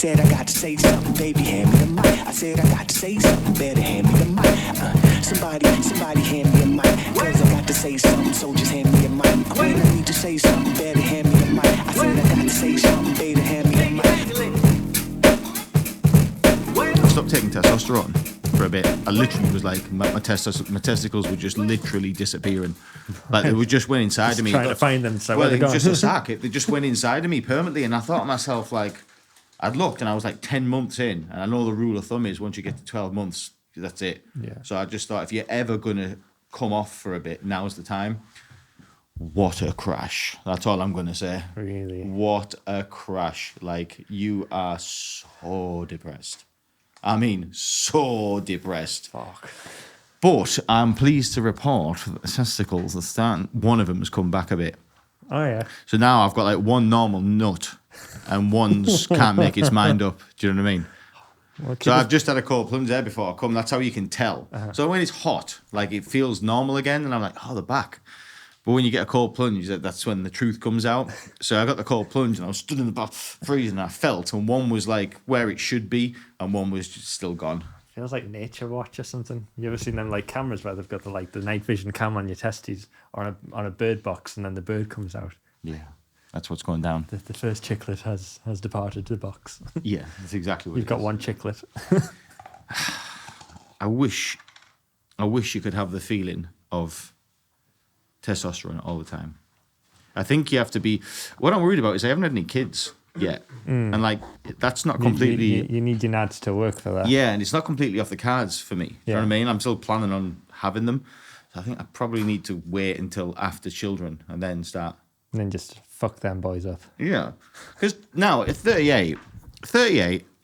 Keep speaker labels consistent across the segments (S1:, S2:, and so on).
S1: said I got to say something, baby, hand me the mic. I said I got to say something, better hand me the mic. Somebody hand me a mic, cause I got to say something, so just hand me a mic. When I need to say something, better hand me the mic. I said I got to say something, better hand me the mic.
S2: I stopped taking testosterone for a bit. I literally was like, my testicles were just literally disappearing. Like they would just went inside of me.
S3: Trying to find them. So
S2: well, it was just a sack. They just went inside of me permanently. And I thought to myself, like, I'd looked and I was like 10 months in. And I know the rule of thumb is once you get to 12 months, that's it.
S3: Yeah.
S2: So I just thought, if you're ever going to come off for a bit, now's the time. What a crash. That's all I'm going to say.
S3: Really?
S2: What a crash. Like, you are so depressed. I mean, so depressed.
S3: Fuck.
S2: But I'm pleased to report that the testicles are starting, one of them has come back a bit.
S3: Oh, yeah.
S2: So now I've got like one normal nut and one's can't make its mind up. Do you know what I mean?
S3: Well,
S2: So I've just had a cold plunge there before I come. That's how you can tell. So when it's hot, like it feels normal again, and I'm like, oh, the back. But when you get a cold plunge, that's when the truth comes out. So I got the cold plunge, and I was stood in the bath freezing. And I felt, and one was like where it should be, and one was just still gone.
S3: Feels like Nature Watch or something. You ever seen them like cameras where they've got the night vision cam on your testes or on a bird box, and then the bird comes out?
S2: Yeah, that's what's going down.
S3: The first chicklet has departed the box.
S2: Yeah, that's exactly what
S3: You've got one chicklet.
S2: I wish you could have the feeling of testosterone all the time. I think you have to be. What I'm worried about is I haven't had any kids yet, and like that's not completely.
S3: You need your nads to work for that.
S2: Yeah, and it's not completely off the cards for me. You know what I mean? I'm still planning on having them. So I think I probably need to wait until after children and then start.
S3: And then just fuck them boys up.
S2: Yeah, because now at 38,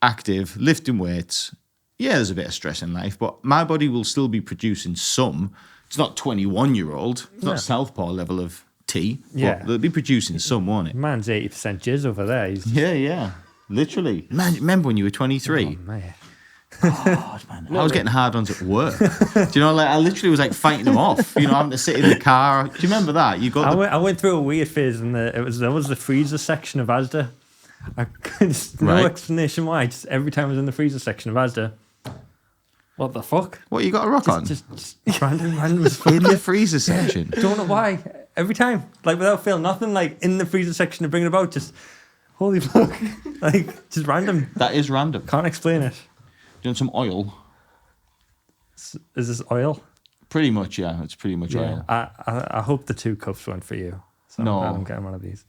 S2: active, lifting weights. Yeah, there's a bit of stress in life, but my body will still be producing some. It's not 21-year-old. It's not Southpaw level of tea. But they'll be producing some, won't it?
S3: Man's 80% jizz over there. He's
S2: Yeah. Literally. Man, remember when you were 23?
S3: Oh, man.
S2: God, man. I was getting hard-ons at work. Do you know, like, I literally was, like, fighting them off. You know, having to sit in the car. Do you remember that? You got
S3: I went through a weird phase, and there was the freezer section of Asda. No explanation why. Just every time I was in the freezer section of Asda, what the fuck?
S2: What, you got a rock on?
S3: Just random
S2: In the freezer section?
S3: Don't know why. Every time. Like, without feeling nothing, like, in the freezer section to bring it about, just, holy fuck. Like, just random.
S2: That is random.
S3: Can't explain it.
S2: Do you want some oil?
S3: Is this oil?
S2: Pretty much, yeah. It's pretty much oil.
S3: I hope the 2 cups weren't for you. So
S2: No.
S3: I'm getting one of these.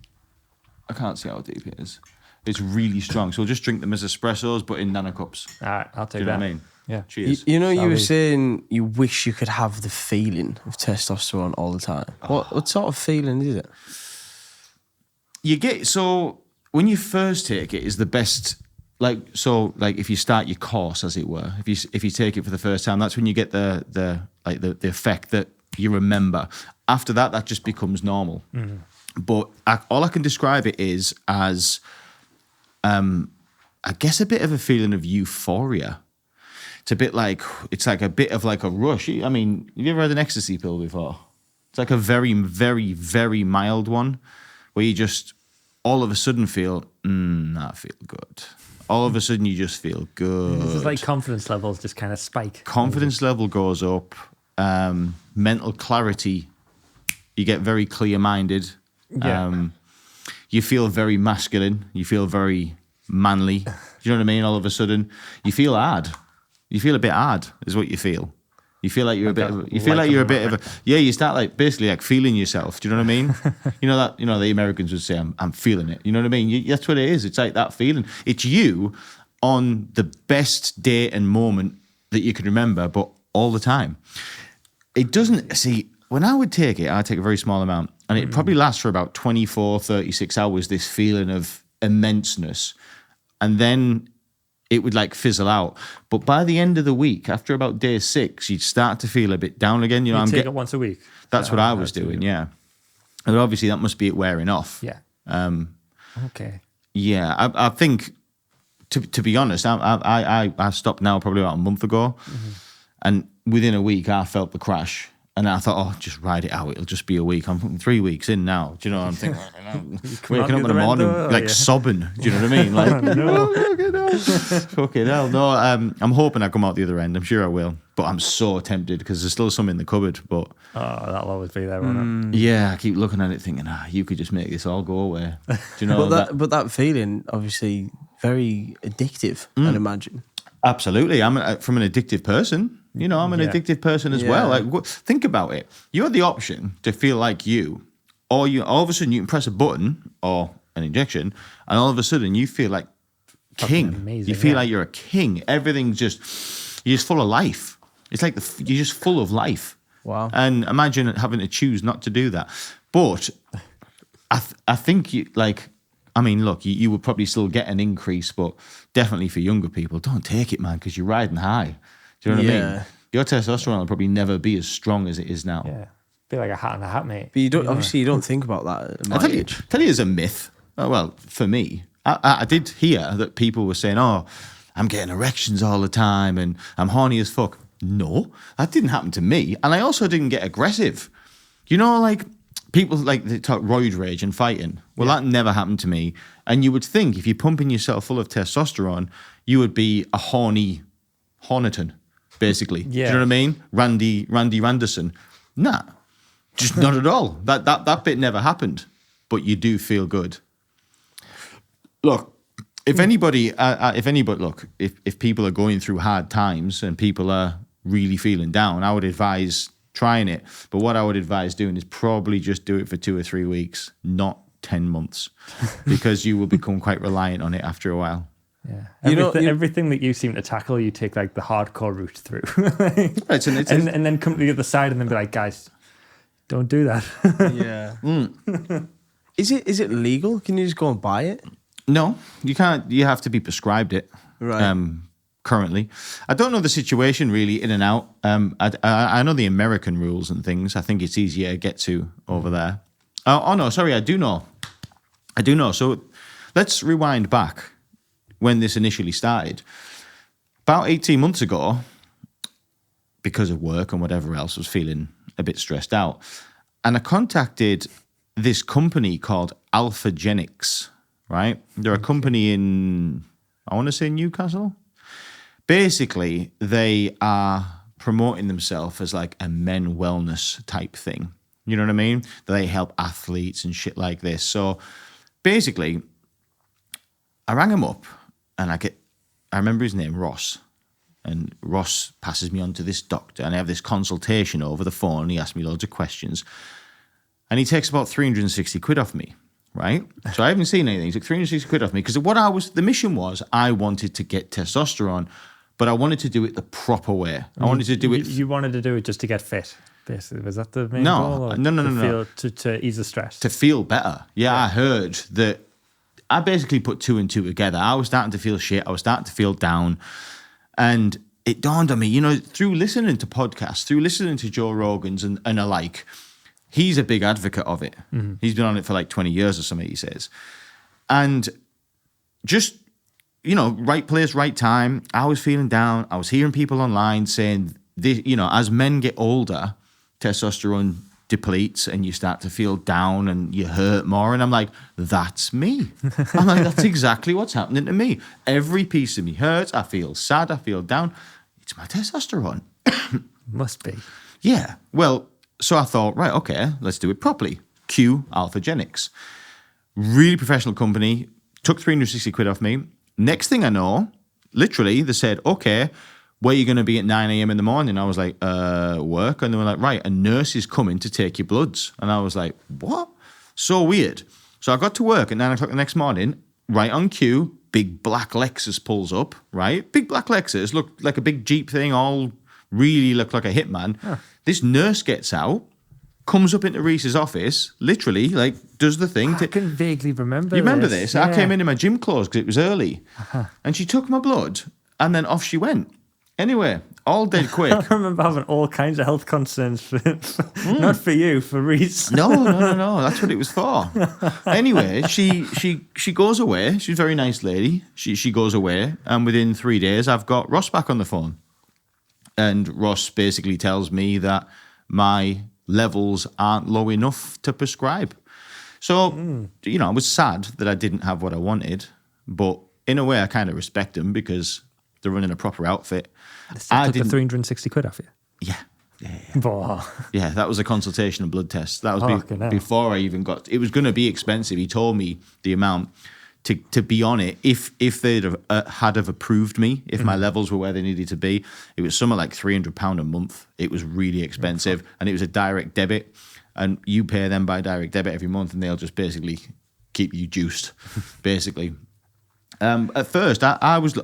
S2: I can't see how deep it is. It's really strong. So we'll just drink them as espressos, but in nano cups.
S3: All right, I'll take
S2: Do you know
S3: that.
S2: what I mean?
S3: Yeah.
S2: Cheers.
S4: You know, you were
S3: Sorry.
S4: saying you wish you could have the feeling of testosterone all the time. What sort of feeling is it?
S2: You get, so when you first take it is the best, like if you start your course, as it were, if you take it for the first time, that's when you get the effect that you remember. After that just becomes normal. But all I can describe it is as I guess a bit of a feeling of euphoria. It's like a bit of like a rush. I mean, have you ever had an ecstasy pill before? It's like a very, very, very mild one where you just all of a sudden feel, I feel good. All of a sudden you just feel good.
S3: This is like confidence levels just kind of spike.
S2: Confidence level goes up. Mental clarity. You get very clear-minded.
S3: Yeah.
S2: You feel very masculine. You feel very manly. Do you know what I mean? All of a sudden, you feel hard. You feel a bit hard, is what you feel. You feel like you're a bit of. You feel like you're a bit of a. Yeah, you start like basically like feeling yourself. Do you know what I mean? You know that. You know the Americans would say, "I'm feeling it." You know what I mean? That's what it is. It's like that feeling. It's you on the best day and moment that you can remember, but all the time. It doesn't see. When I would take it, I'd take a very small amount, and it probably lasts for about 24, 36 hours, this feeling of immenseness. And then it would like fizzle out. But by the end of the week, after about day 6, you'd start to feel a bit down again. You know,
S3: You take it once a week.
S2: That's what I was doing, yeah. And obviously that must be it wearing off.
S3: Yeah. Okay.
S2: Yeah, I think, to be honest, I stopped now probably about a month ago. And within a week, I felt the crash. And I thought, oh, just ride it out. It'll just be a week. I'm 3 weeks in now. Do you know what I'm thinking? Waking up in the morning, sobbing. Do you know what I mean? Like, no. Fucking hell. No, I'm hoping I come out the other end. I'm sure I will. But I'm so tempted because there's still some in the cupboard. But
S3: that'll always be there, won't it?
S2: Yeah, I keep looking at it thinking, you could just make this all go away. Do you know
S4: but that feeling, obviously, very addictive, I'd imagine.
S2: Absolutely. I'm from an addictive person. You know, I'm an addictive person as well. Like, think about it. You have the option to feel like you, or all of a sudden you can press a button or an injection, and all of a sudden you feel like king.
S3: Amazing,
S2: you feel like you're a king. Everything's you're just full of life. It's like you're just full of life.
S4: Wow.
S2: And imagine having to choose not to do that. But I think you look, you would probably still get an increase, but definitely for younger people, don't take it, man, because you're riding high. Do you know what I mean? Your testosterone will probably never be as strong as it is now.
S3: Yeah. Be like a hat and a hat, mate.
S4: But you don't, obviously, you don't think about that at my age.
S2: Tell you there's a myth. Well, for me, I did hear that people were saying, oh, I'm getting erections all the time and I'm horny as fuck. No, that didn't happen to me. And I also didn't get aggressive. You know, like, people they talk roid rage and fighting. Well, that never happened to me. And you would think if you're pumping yourself full of testosterone, you would be a horny Horniton, basically.
S3: Yeah.
S2: Do you know what I mean? Randy Randerson. Nah, just not at all. That bit never happened. But you do feel good. Look, if people are going through hard times and people are really feeling down, I would advise trying it. But what I would advise doing is probably just do it for 2 or 3 weeks, not 10 months, because you will become quite reliant on it after a while.
S3: Yeah, everything that you seem to tackle, you take like the hardcore route through, and then come to the other side and then be like, guys, don't do that.
S4: Yeah. Is it legal? Can you just go and buy it?
S2: No, you can't. You have to be prescribed it.
S4: Right.
S2: Currently, I don't know the situation really in and out. I know the American rules and things. I think it's easier to get to over there. Oh no, sorry, I do know. So let's rewind back when this initially started. About 18 months ago, because of work and whatever else, I was feeling a bit stressed out. And I contacted this company called Alphagenics, right? They're a company in, I want to say Newcastle. Basically, they are promoting themselves as like a men wellness type thing. You know what I mean? They help athletes and shit like this. So basically, I rang him up and I remember his name, Ross. And Ross passes me on to this doctor and I have this consultation over the phone. And he asks me loads of questions. And he takes about 360 quid off me, right? So I haven't seen anything. He took 360 quid off me because the mission was I wanted to get testosterone, but I wanted to do it the proper way. I wanted to do it.
S3: You wanted to do it just to get fit, basically. Was that the main goal?
S2: No.
S3: To ease the stress.
S2: To feel better. Yeah, I heard that. I basically put 2 and 2 together. I was starting to feel shit. I was starting to feel down. And it dawned on me, you know, through listening to podcasts, through listening to Joe Rogan's and alike, he's a big advocate of it. Mm-hmm. He's been on it for like 20 years or something, he says. And just, you know, right place, right time. I was feeling down. I was hearing people online saying, this, you know, as men get older, testosterone depletes and you start to feel down and you hurt more. And I'm like, that's me. I'm like, that's exactly what's happening to me. Every piece of me hurts. I feel sad. I feel down. It's my testosterone.
S3: Must be.
S2: Yeah. Well, so I thought, right, okay, let's do it properly. Q Alphagenics. Really professional company. Took 360 quid off me. Next thing I know, literally, they said, okay, where are you going to be at 9 a.m. in the morning? I was like, work. And they were like, right, a nurse is coming to take your bloods. And I was like, what? So weird. So I got to work at 9 o'clock the next morning, right on cue, big black Lexus pulls up, right? Big black Lexus, looked like a big Jeep thing, all really looked like a hitman. Huh. This nurse gets out, comes up into Reese's office, literally, like, does the thing.
S3: I can vaguely remember
S2: You remember this? Yeah. I came in my gym clothes because it was early. Uh-huh. And she took my blood, and then off she went. Anyway, all dead quick.
S3: I remember having all kinds of health concerns, for not for you, for Reese.
S2: No. That's what it was for. Anyway, she goes away. She's a very nice lady. She goes away, and within 3 days, I've got Ross back on the phone. And Ross basically tells me that my levels aren't low enough to prescribe. So, I was sad that I didn't have what I wanted, but in a way I kind of respect them because they're running a proper outfit.
S3: I took the 360 quid off you.
S2: Yeah.
S3: Boah.
S2: Yeah, that was a consultation and blood test. That was
S3: Fucking hell.
S2: before I even got... It was going to be expensive. He told me the amount to be on it. If they'd have approved me, if my levels were where they needed to be, it was something like £300 a month. It was really expensive. And it was a direct debit. And you pay them by direct debit every month and they'll just basically keep you juiced, basically. At first, I was,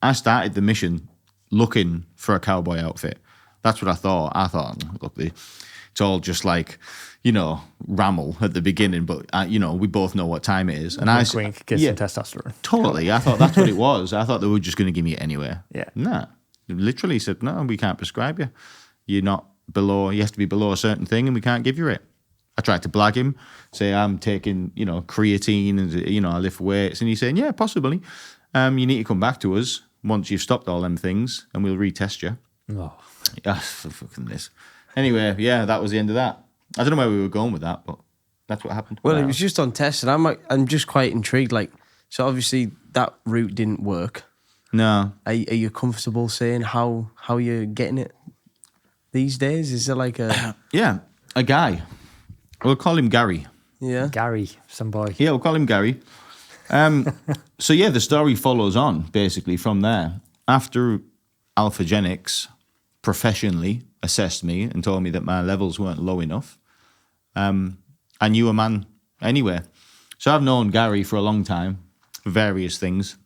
S2: I started the mission looking for a cowboy outfit. That's what I thought. I thought, look, it's all just like, ramble at the beginning, but, we both know what time it is. And
S3: Wink, get some testosterone.
S2: Totally. I thought that's what it was. I thought they were just going to give me it anywhere.
S3: Yeah.
S2: Nah. They literally said, no, we can't prescribe you. You're not below, you have to be below a certain thing and we can't give you it. I tried to blag him, say I'm taking, creatine and, I lift weights. And he's saying, yeah, possibly. You need to come back to us once you've stopped all them things and we'll retest you.
S3: Oh.
S2: Yeah, for fucking this. Anyway, yeah, that was the end of that. I don't know where we were going with that, but that's what happened.
S4: Well, it was just on test, and I'm just quite intrigued. Like, so obviously that route didn't work.
S2: No.
S4: Are you comfortable saying how you're getting it these days? Is there like a
S2: Yeah, a guy. We'll call him Gary.
S4: yeah?
S3: Gary, some boy.
S2: Yeah, we'll call him Gary. So yeah, the story follows on basically from there. After Alphagenics professionally assessed me and told me that my levels weren't low enough, I knew a man anywhere. So I've known Gary for a long time, for various things.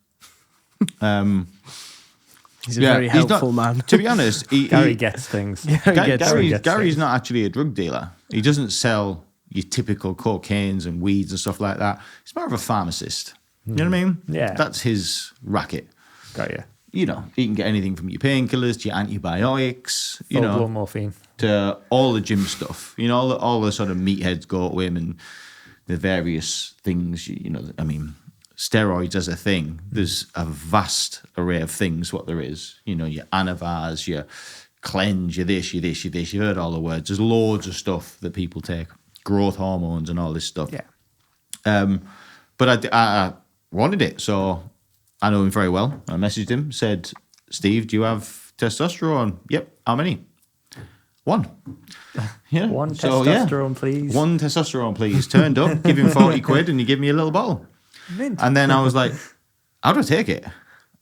S4: He's a very helpful man.
S2: To be honest,
S3: Gary gets things.
S2: Gary's not actually a drug dealer. He doesn't sell your typical cocaines and weeds and stuff like that. He's more of a pharmacist. You know what I mean?
S3: Yeah.
S2: That's his racket.
S3: Got you.
S2: He can get anything from your painkillers to your antibiotics,
S3: Full-blown morphine.
S2: to all the gym stuff. All the sort of meatheads go to him and the various things, steroids as a thing. There's a vast array of things, what there is. Your Anavars, your cleanse, your this, your this, your this. You heard all the words. There's loads of stuff that people take. Growth hormones and all this stuff.
S3: Yeah.
S2: But I wanted it, so I know him very well. I messaged him, said, Steve, do you have testosterone? Yep. How many? One. Yeah.
S3: One testosterone, please.
S2: One testosterone, please. Turned up, give him 40 quid, and he gave me a little bottle.
S3: Mint.
S2: And then I was like, how do I take it?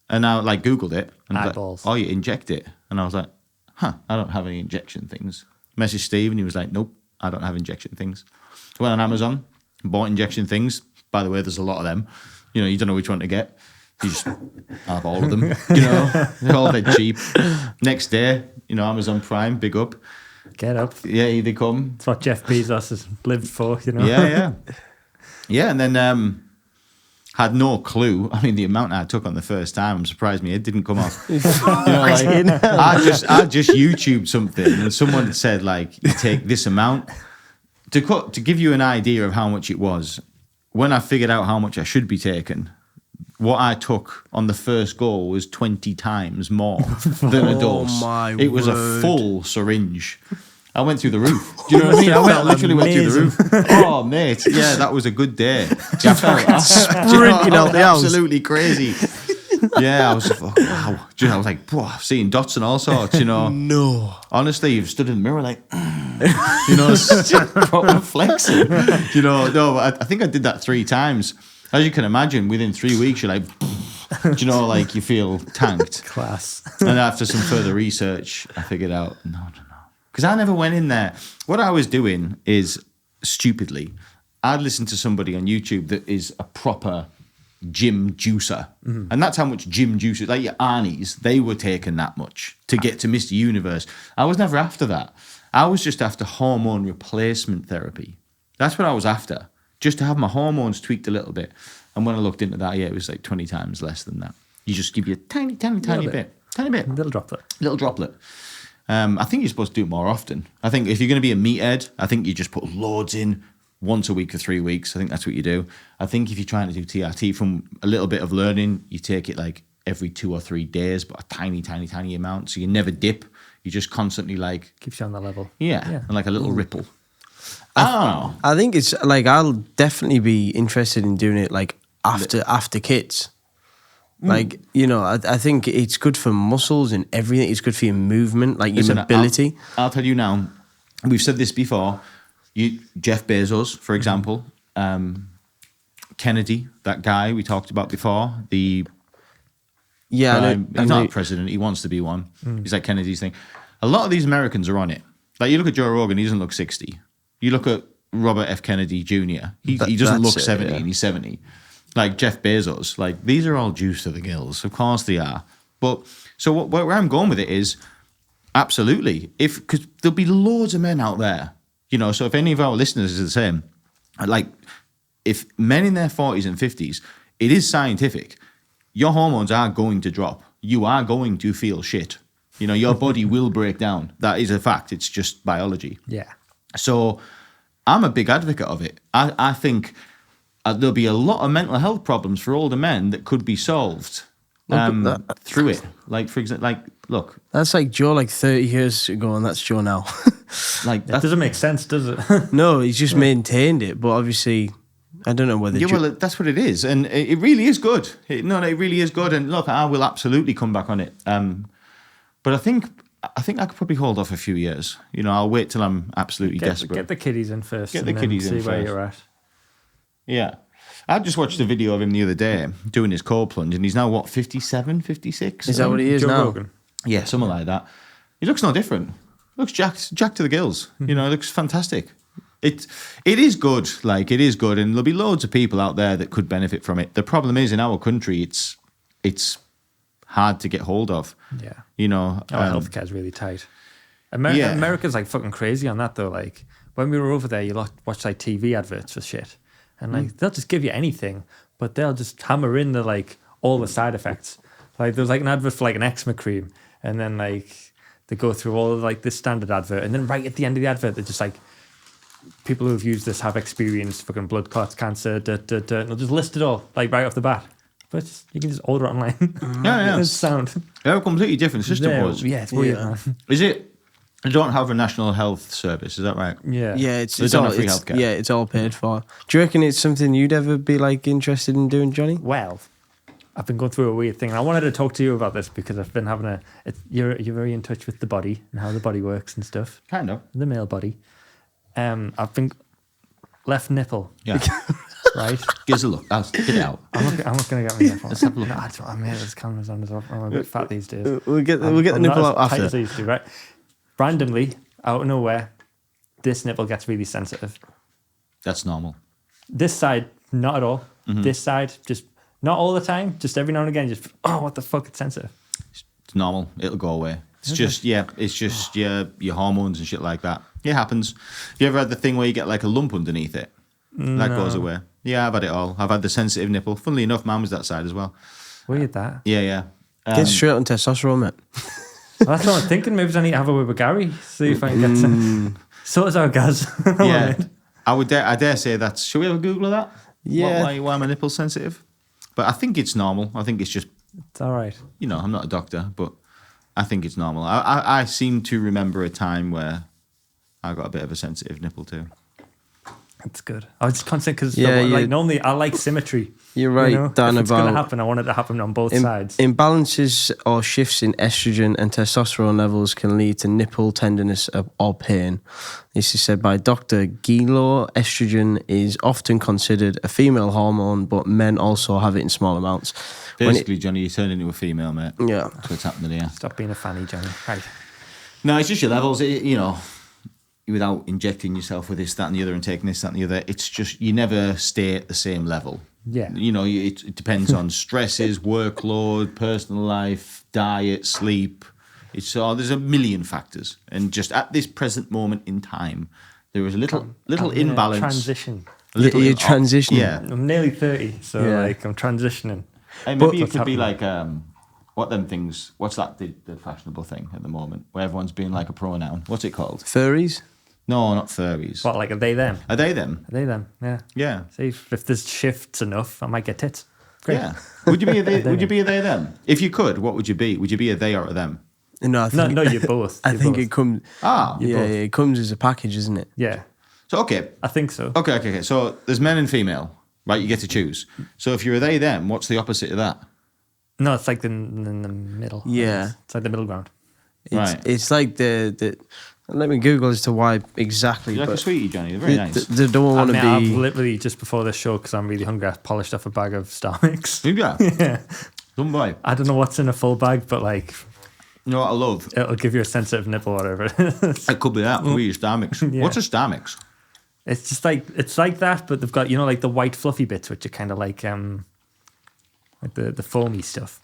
S2: And I Googled it. And I was
S3: Eyeballs.
S2: like, oh, you inject it. And I was like, I don't have any injection things. Messaged Steve, and he was like, nope, I don't have injection things. Went on Amazon, bought injection things. By the way, there's a lot of them. You don't know which one to get. You just have all of them. They're all dead cheap. Next day, Amazon Prime, big up.
S3: Get up.
S2: Yeah, they come.
S3: It's what Jeff Bezos has lived for,
S2: Yeah. Yeah, and then had no clue. I mean, the amount I took on the first time, I'm surprised me it didn't come off. I just YouTubed something and someone said, like, you take this amount. To give you an idea of how much it was, when I figured out how much I should be taking, what I took on the first go was 20 times more than a dose.
S4: My
S2: it was
S4: word.
S2: a full syringe. I went through the roof. Do you know what I mean? I literally went through the roof. Oh, mate. Yeah, that was a good day.
S4: Sprinting out the house.
S2: Absolutely crazy. Yeah, I was like, wow. I was like, whoa, seeing dots and all sorts,
S4: No.
S2: Honestly, you've stood in the mirror like, proper flexing. No, but I think I did that 3 times. As you can imagine, within 3 weeks, you're like, like you feel tanked.
S3: Class.
S2: And after some further research, I figured out, no. Because I never went in there. What I was doing is, stupidly, I'd listen to somebody on YouTube that is a proper gym juicer. Mm-hmm. And that's how much gym juicers, like your Arnie's, they were taking that much to get to Mr. Universe. I was never after that. I was just after hormone replacement therapy. That's what I was after. Just to have my hormones tweaked a little bit. And when I looked into that, it was like 20 times less than that. You just give you a tiny bit.
S3: Little droplet.
S2: I think you're supposed to do it more often. I think if you're going to be a meathead, I think you just put loads in once a week for 3 weeks. I think that's what you do. I think if you're trying to do TRT, from a little bit of learning, you take it like every 2 or 3 days, but a tiny, tiny, tiny amount. So you never dip. You just constantly like
S3: Keeps you on the level.
S2: yeah,
S3: Yeah.
S2: and like a little ripple. I don't know.
S4: I think it's like I'll definitely be interested in doing it like after kids. Like, you know, I think it's good for muscles and everything. It's good for your movement, like your
S2: Listen,
S4: mobility.
S2: I'll tell you now. We've said this before. Jeff Bezos, for example, Kennedy, that guy we talked about before, the
S4: Yeah, I know,
S2: he's not a president. He wants to be one. He's like Kennedy's thing. A lot of these Americans are on it. Like you look at Joe Rogan, he doesn't look 60. You look at Robert F. Kennedy Jr. He doesn't look 70, and he's 70. Like Jeff Bezos, like these are all juice to the gills. Of course they are. But so where I'm going with it is absolutely, because there'll be loads of men out there, you know. So if any of our listeners is the same, like if men in their 40s and 50s, it is scientific. Your hormones are going to drop. You are going to feel shit. You know, your body will break down. That is a fact. It's just biology.
S3: Yeah.
S2: So I'm a big advocate of it. I think there'll be a lot of mental health problems for older men that could be solved through it. Like, for example, like, look.
S4: That's like Joe like 30 years ago, and that's Joe now.
S2: Like,
S3: That doesn't make sense, does it?
S4: No, he's just maintained it, but obviously, I don't know whether.
S2: yeah, well, that's what it is. And it really is good. It really is good. And look, I will absolutely come back on it. But I think I could probably hold off a few years. You know, I'll wait till I'm absolutely desperate.
S3: Get the kiddies in first.
S2: Get the
S3: and
S2: kiddies
S3: then
S2: in
S3: see where
S2: first.
S3: you're at.
S2: Yeah. I just watched a video of him the other day doing his cold plunge, and he's now, what, 57, 56?
S4: Is that what he is
S3: Joe
S4: now?
S3: Rogan.
S2: Yeah, something like that. He looks no different. Looks jacked to the gills. You know, it looks fantastic. It is good. Like, it is good, and there'll be loads of people out there that could benefit from it. The problem is, in our country, it's hard to get hold of.
S3: Yeah.
S2: You know,
S3: Our healthcare's really tight.
S2: Yeah.
S3: America's like fucking crazy on that though. Like when we were over there, you watch like TV adverts for shit, and like they'll just give you anything, but they'll just hammer in the like all the side effects. Like there's like an advert for like an eczema cream, and then like they go through all of like this standard advert, and then right at the end of the advert, they're just like, people who have used this have experienced fucking blood clots, cancer, and they'll just list it all like right off the bat. But you can just order it online.
S2: Yeah.
S3: It's sound.
S2: They're a completely different system. Was.
S3: Yeah, it's weird,
S4: Yeah.
S3: man.
S2: Is it? They don't have a national health service. Is that right?
S3: Yeah.
S4: Yeah, it's
S2: don't
S4: all
S2: have free healthcare.
S4: yeah, it's all paid for. Do you reckon it's something you'd ever be like interested in doing, Johnny?
S3: Well, I've been going through a weird thing, and I wanted to talk to you about this because I've been having you're very in touch with the body and how the body works and stuff.
S2: Kind of.
S3: The male body. I've been left nipple,
S2: Yeah.
S3: right?
S2: Give us a look. Get it out.
S3: I'm not gonna get my nipple.
S2: Let's have a look.
S3: No, I'm here. This camera's on as well. I'm a bit fat these days.
S4: We'll get the
S3: I'm
S4: nipple
S3: not
S4: out
S3: as tight
S4: after.
S3: as I used to, right? Randomly, out of nowhere, this nipple gets really sensitive.
S2: That's normal.
S3: This side, not at all.
S2: Mm-hmm.
S3: This side, just not all the time. Just every now and again, just what the fuck? It's sensitive.
S2: It's normal. It'll go away. It's just your hormones and shit like that. It happens. You ever had the thing where you get like a lump underneath it? That goes away. Yeah, I've had it all. I've had the sensitive nipple. Funnily enough, mine was that side as well.
S3: Weird that.
S2: Yeah.
S4: Get straight on testosterone, mate.
S3: Well, that's what I'm thinking. Maybe I need to have a word with Gary. See if I can get some. So is our guys.
S2: Yeah. I dare say that's. Should we have a Google of that?
S4: Yeah.
S2: Why my nipple's sensitive? But I think it's normal. I think it's just.
S3: It's all right.
S2: You know, I'm not a doctor, but I think it's normal. I seem to remember a time where I got a bit of a sensitive nipple too.
S3: It's good. I was just constant because
S4: Yeah,
S3: normally I like symmetry.
S4: You're right,
S3: you know?
S4: Dan,
S3: if it's going to
S4: about
S3: happen, I want it to happen on both sides.
S4: imbalances or shifts in estrogen and testosterone levels can lead to nipple tenderness or pain. This is said by Dr. Gilo. Estrogen is often considered a female hormone, but men also have it in small amounts.
S2: Basically, Johnny, you turned into a female, mate.
S4: Yeah.
S2: That's what's happening here.
S3: Stop being a fanny, Johnny. Right.
S2: No, it's just your levels. You know, without injecting yourself with this, that, and the other, and taking this, that, and the other, it's just you never stay at the same level.
S3: Yeah.
S2: You know, it depends on stresses, workload, personal life, diet, sleep. There's a million factors, and just at this present moment in time, there is a little
S3: I'm in a
S2: imbalance.
S3: transition.
S2: You're
S4: transitioning.
S2: Yeah.
S3: I'm nearly 30, so
S4: Yeah.
S3: like I'm transitioning.
S2: And maybe it
S3: What's
S2: could be
S3: happening?
S2: like what them things? What's that the fashionable thing at the moment where everyone's being like a pronoun? What's it called?
S4: Furries?
S2: No, not furries.
S3: What, like are they them?
S2: Are they them?
S3: Are they them? Yeah.
S2: Yeah.
S3: See, if there's shifts enough, I might get tits. Great.
S2: Yeah. Would you be a they? Would you be a they them? If you could, what would you be? Would you be a they or a them?
S4: No, I think,
S3: No, you're both.
S4: I
S3: You're
S4: think
S3: both.
S4: it comes.
S2: Ah.
S4: Yeah, it comes as a package, isn't it?
S3: Yeah,
S2: So okay.
S3: I think so.
S2: Okay. So there's men and female, right? You get to choose. So if you're a they them, what's the opposite of that?
S3: No, it's like in the middle.
S4: Yeah.
S3: It's like the middle ground.
S4: It's,
S2: Right.
S4: it's like the. Let me Google as to why exactly.
S2: You like a
S4: but
S2: sweetie, Johnny? They're very nice.
S4: They don't
S3: I
S4: want to
S3: mean, I've
S4: be.
S3: literally just before this show, because I'm really hungry, I polished off a bag of Star Mix.
S2: Yeah.
S3: Yeah.
S2: Don't buy.
S3: I don't know what's in a full bag, but like
S2: You know what I love?
S3: it'll give you a sensitive nipple, whatever it is.
S2: It could be that. Could be your star mix.
S3: Yeah.
S2: What's a star mix?
S3: It's just like that, but they've got like the white fluffy bits, which are kind of like the foamy stuff.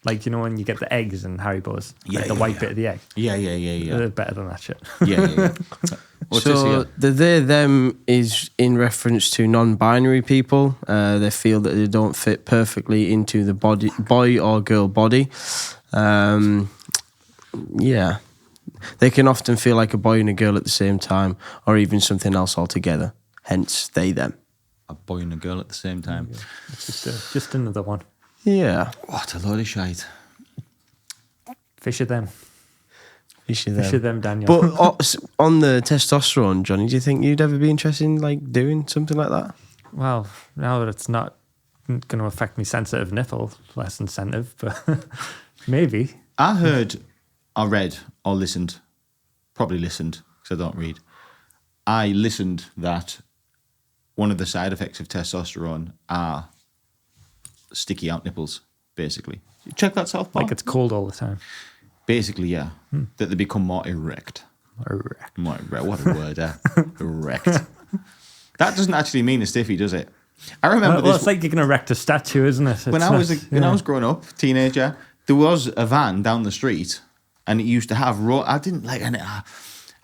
S3: Like when you get the eggs in Haribo's, like the white bit of the egg.
S2: Yeah.
S3: They're better than that shit.
S2: Yeah. What's this
S4: So
S2: here?
S4: the they them is in reference to non-binary people. They feel that they don't fit perfectly into the boy or girl body. Yeah, they can often feel like a boy and a girl at the same time, or even something else altogether. Hence, they them.
S2: A boy and a girl at the same time.
S3: It's just another one.
S4: Yeah,
S2: What a load of shite.
S3: Fish of them.
S4: Fish of
S3: Fish
S4: them.
S3: of them, Daniel.
S4: But on the testosterone, Johnny, do you think you'd ever be interested in like doing something like that?
S3: Well, now that it's not going to affect me sensitive nipple, less incentive, but maybe.
S2: I heard, I read, or listened, probably listened, because I don't read. I listened that one of the side effects of testosterone are sticky out nipples, basically. Check that South Park.
S3: Like it's cold all the time.
S2: Basically, yeah. That they become more erect.
S3: Erect.
S2: More erect. What a word, erect. That doesn't actually mean a stiffy, does it? I remember
S3: Well,
S2: this.
S3: it's like you can erect a statue, isn't it?
S2: When I was growing up, teenager, there was a van down the street, and it used to have raw. I didn't like, and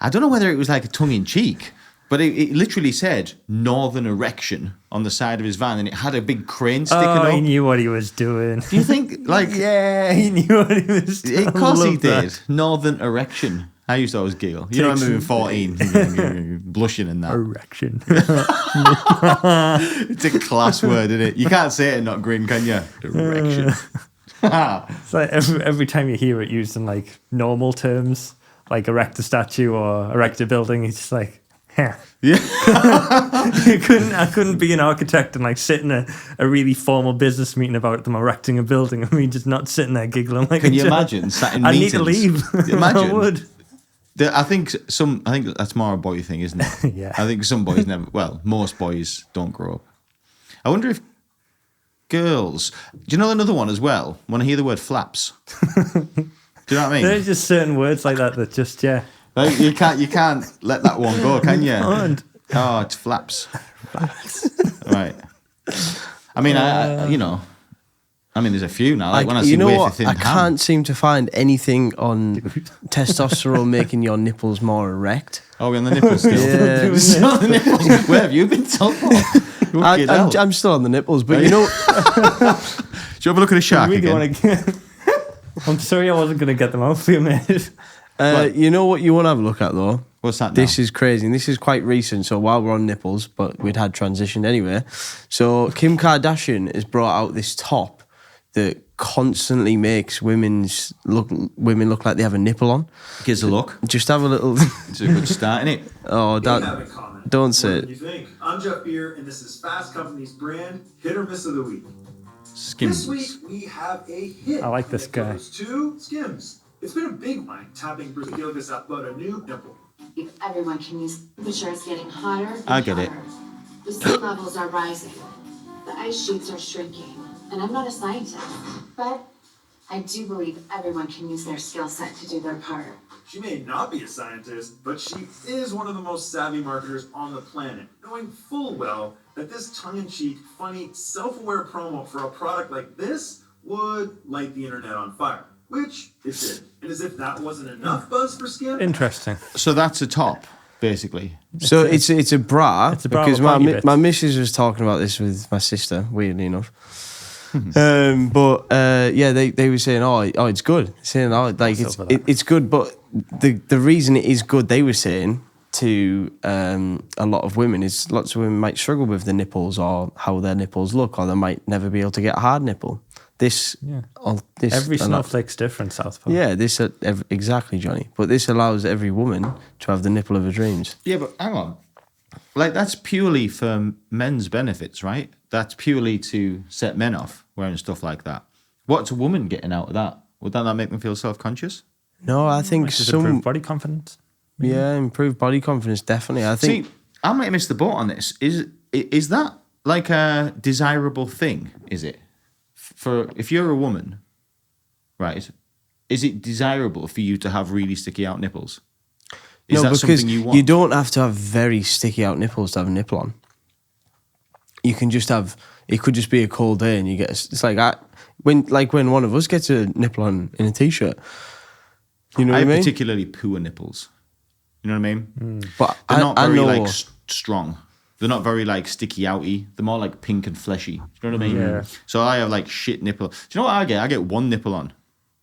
S2: I don't know whether it was like a tongue in cheek, but it literally said Northern Erection on the side of his van, and it had a big crane sticking
S3: Oh,
S2: up.
S3: he knew what he was doing.
S2: Do you think like?
S3: Yeah, he knew what he was doing.
S2: Of course
S3: I
S2: he
S3: love that.
S2: did. Northern Erection. I used to always giggle. You know, I remember 14, blushing and that.
S3: Erection.
S2: It's a class word, isn't it? You can't say it and not grin, can you? Erection.
S3: It's like every time you hear it used in like normal terms, like erect a statue or erect a building, it's just like, yeah. I couldn't be an architect and like sit in a really formal business meeting about them erecting a building and me just not sitting there giggling like
S2: Can
S3: a
S2: you
S3: jerk.
S2: imagine? Sat in
S3: I need
S2: meetings?
S3: to leave.
S2: Imagine.
S3: I would.
S2: I think that's more a boy thing, isn't it?
S3: Yeah.
S2: I think some boys never. Well, most boys don't grow up. I wonder if girls. Do you know another one as well? When I hear the word flaps. Do you know what I mean?
S3: There's just certain words like that just, yeah.
S2: Like, you can't let that one go, can you?
S3: can't.
S2: Oh, it's flaps. Right. I mean, I mean, there's a few now. Like when I see wafer thin
S4: I
S2: ham.
S4: can't seem to find anything on testosterone making your nipples more erect.
S2: Oh, we're on the nipples still.
S4: Yeah.
S2: Still on the nipples. Where have you been told?
S4: I'm still on the nipples, but you know,
S2: Should you have a look at a shark
S3: Really
S2: again?
S3: want to. I'm sorry, I wasn't going to get them out for you, mate.
S4: you know what you want to have a look at though.
S2: What's that now?
S4: This is crazy, and this is quite recent. So while we're on nipples, but we'd had transitioned anyway. So Kim Kardashian has brought out this top that constantly makes women look like they have a nipple on.
S2: Gives a look.
S4: Just have a little.
S2: It's a good start, isn't it?
S4: Oh,
S5: They have in
S4: that.
S5: common.
S4: Don't say
S5: What
S4: it.
S5: do you think? I'm Jeff Beer, and this is Fast Company's brand hit or miss of the week.
S2: Skims.
S5: This week we have a hit.
S3: I like this
S5: It
S3: guy.
S5: goes to Skims. It's been a big one, tapping Brazilia's about a new nipple.
S6: If everyone can use temperature is getting hotter and
S2: I get it.
S6: hotter. The sea levels are rising. The ice sheets are shrinking. And I'm not a scientist, but I do believe everyone can use their skill set to do their part.
S5: She may not be a scientist, but she is one of the most savvy marketers on the planet, knowing full well that this tongue-in-cheek, funny, self-aware promo for a product like this would light the internet on fire. Which it did. And as if that wasn't enough buzz for Skim,
S3: Interesting.
S2: So that's a top, basically.
S4: So it's a bra.
S3: It's a bra
S4: because
S3: with pointy
S4: my
S3: bits.
S4: my missus was talking about this with my sister. Weirdly enough. Yeah, they were saying, oh, it's good. Saying, oh, like
S3: What's up with that?
S4: it's good, but the reason it is good, they were saying, to a lot of women is lots of women might struggle with the nipples or how their nipples look, or they might never be able to get a hard nipple. This
S3: Every snowflake's different, Southpaw.
S4: Yeah, exactly, Johnny. But this allows every woman to have the nipple of her dreams.
S2: Yeah, but hang on. Like, that's purely for men's benefits, right? That's purely to set men off wearing stuff like that. What's a woman getting out of that? Would that not make them feel self-conscious?
S4: No, I think
S3: Just
S4: some
S3: improve body confidence.
S4: Yeah, improved body confidence, definitely. I think.
S2: See, I might have missed the boat on this. Is that like a desirable thing? Is it for if you're a woman, right? Is it desirable for you to have really sticky out nipples? Is
S4: No,
S2: that
S4: because
S2: something you want?
S4: you don't have to have very sticky out nipples to have a nipple on. You can just have. It could just be a cold day, and you get. It's like when one of us gets a nipple on in a t-shirt. You know what I
S2: have
S4: mean?
S2: particularly poor nipples. You know what I mean?
S4: But
S2: They're not
S4: I
S2: very
S4: know.
S2: like strong. They're not very like sticky outy. They're more like pink and fleshy. Do you know what I mean?
S3: Yeah.
S2: So I have like shit nipple. Do you know what I get? I get one nipple on.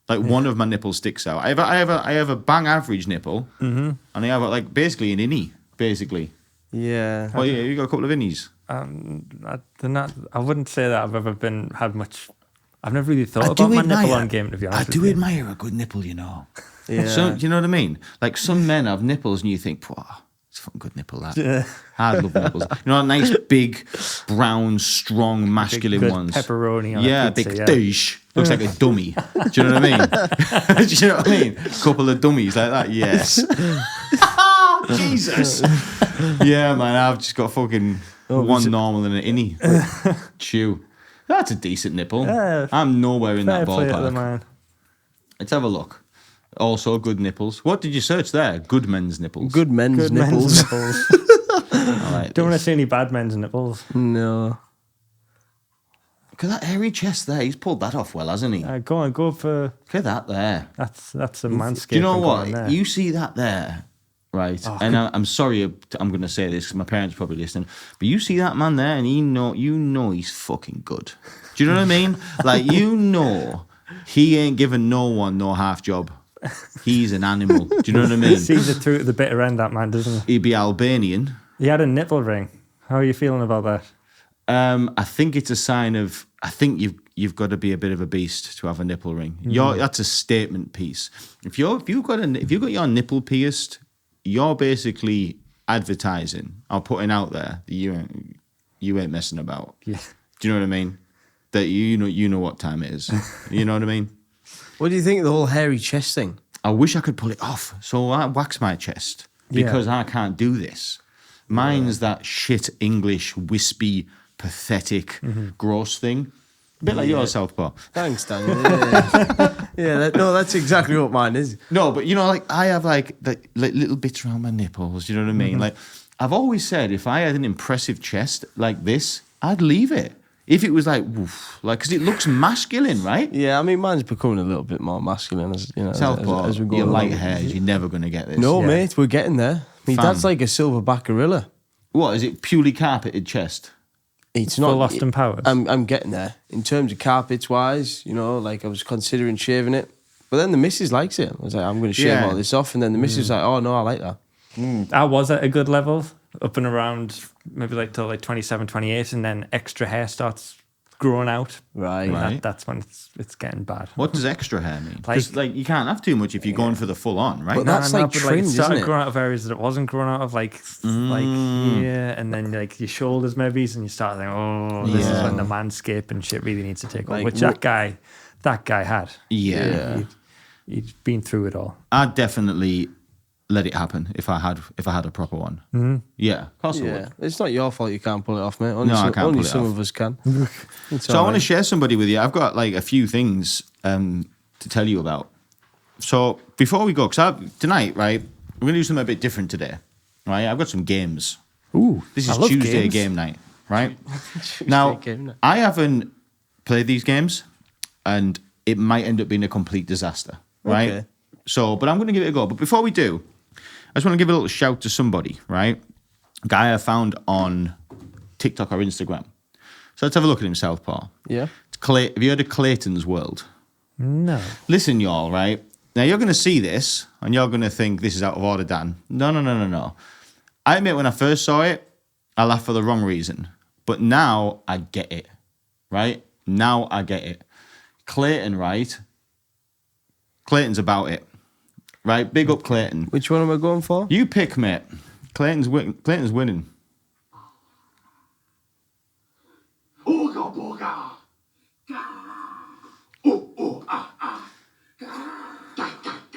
S2: Like one of my nipples sticks out. I have a bang average nipple, and I have like basically an innie. Basically.
S4: Yeah.
S2: Oh yeah, you got a couple of innies.
S3: They're not. I wouldn't say that I've ever had much. I've never really thought about my nipple on game, to be honest.
S2: I do admire a good nipple, you know.
S4: Yeah.
S2: So, do you know what I mean? Like some men have nipples and you think, wow, it's a fucking good nipple, that.
S3: Yeah.
S2: I love nipples. You know, nice, big, brown, strong, masculine
S3: good
S2: ones.
S3: pepperoni on
S2: yeah,
S3: a pizza,
S2: big
S3: yeah.
S2: douche. Looks like a dummy. Do you know what I mean? Do you know what I mean? Couple of dummies like that, yes. Jesus. Yeah, man, I've just got fucking one normal and an innie. Chew. That's a decent nipple.
S3: Yeah,
S2: I'm nowhere in that
S3: Fair play to the
S2: ballpark.
S3: man.
S2: Let's have a look. Also, good nipples. What did you search there? Good men's nipples.
S4: Good men's
S3: Good
S4: nipples.
S3: men's nipples.
S2: I like
S3: Don't want to
S2: this.
S3: see any bad men's nipples.
S4: No.
S2: Look at that hairy chest there. He's pulled that off well, hasn't he?
S3: Go for
S2: Look at that there.
S3: that's a manscaping.
S2: Do you know
S3: going
S2: what?
S3: there.
S2: You see that there, right? And I'm sorry, I'm going to say this because my parents probably listening, but you see that man there, and you know he's fucking good. Do you know what I mean? Like he ain't giving no one no half job. He's an animal. Do you know what I mean?
S3: Sees it through to the bitter end, that man, doesn't he?
S2: He'd be Albanian.
S3: He had a nipple ring. How are you feeling about that?
S2: I think it's a sign of. I think you've got to be a bit of a beast to have a nipple ring. That's a statement piece. If you've got your nipple pierced, you're basically advertising or putting out there that you ain't messing about.
S3: Yeah.
S2: Do you know what I mean? That you know what time it is. You know what I mean?
S4: What do you think of the whole hairy chest thing?
S2: I wish I could pull it off. So I wax my chest because I can't do this. Mine's that shit English, wispy, pathetic, gross thing. A bit like yours, Southpaw.
S4: Thanks, Daniel. Yeah, that's exactly what mine is.
S2: No, but like I have like little bits around my nipples. You know what I mean? Like I've always said, if I had an impressive chest like this, I'd leave it. If it was like, woof, like, because it looks masculine, right?
S4: Yeah, I mean, mine's becoming a little bit more masculine as you know.
S2: Southpaw,
S4: as we go
S2: your
S4: along.
S2: light hairs, you're never going to get this.
S4: No,
S3: Yeah.
S4: mate, we're getting there. I mean,
S2: Fam.
S4: that's like a silverback gorilla.
S2: What, is it purely carpeted chest?
S4: It's
S3: Full
S4: not
S3: Austin Powers.
S4: I'm getting there in terms of carpets wise. You know, like I was considering shaving it, but then the missus likes it. I was like, I'm going to shave
S2: Yeah.
S4: all this off, and then the missus was like, oh no, I like that.
S3: I was at a good level, up and around maybe like till like 27, 28, and then extra hair starts growing out.
S4: Right.
S2: Right.
S3: That's when it's getting bad.
S2: What does extra hair mean? Because like you can't have too much if you're going for the full on, right?
S4: But that's like
S3: but,
S4: trimmed,
S3: it started
S4: isn't it?
S3: growing out of areas that it wasn't growing out of, like and then like your shoulders maybe, and you start thinking, oh, this is
S2: Yeah.
S3: when the manscaping shit really needs to take over.
S4: Like,
S3: Which
S4: what-
S3: that guy had.
S2: Yeah.
S3: He'd been through it all.
S2: I'd definitely let it happen if I had a proper one. Mm-hmm. Yeah, of course I
S4: Yeah,
S2: would.
S4: it's not your fault you can't pull it off, mate. Only
S2: No, I
S4: some,
S2: can't
S4: only
S2: pull it
S4: some
S2: off.
S4: of us can. It's
S2: So I
S4: all
S2: want to
S4: right.
S2: share somebody with you. I've got like a few things to tell you about. So before we go, because tonight, right, we're going to do something a bit different today, right? I've got some games.
S3: Ooh,
S2: This
S3: I
S2: is
S3: love
S2: Tuesday
S3: games.
S2: game night, right? Now,
S4: game night.
S2: I haven't played these games, and it might end up being a complete disaster, right?
S4: Okay.
S2: So, but I'm going to give it a go. But before we do, I just want to give a little shout to somebody, right? A guy I found on TikTok or Instagram. So let's have a look at him, Southpaw.
S4: Yeah.
S2: It's have you heard of Clayton's World?
S3: No.
S2: Listen, y'all, right? Now you're going to see this and you're going to think this is out of order, Dan. No. I admit when I first saw it, I laughed for the wrong reason. But now I get it, right? Now I get it. Clayton, right? Clayton's about it, right? Big up Clayton.
S4: Which one am I going for?
S2: You pick, mate. Clayton's winning.
S5: Ooga booga. Ooh, ooh, ah, ah.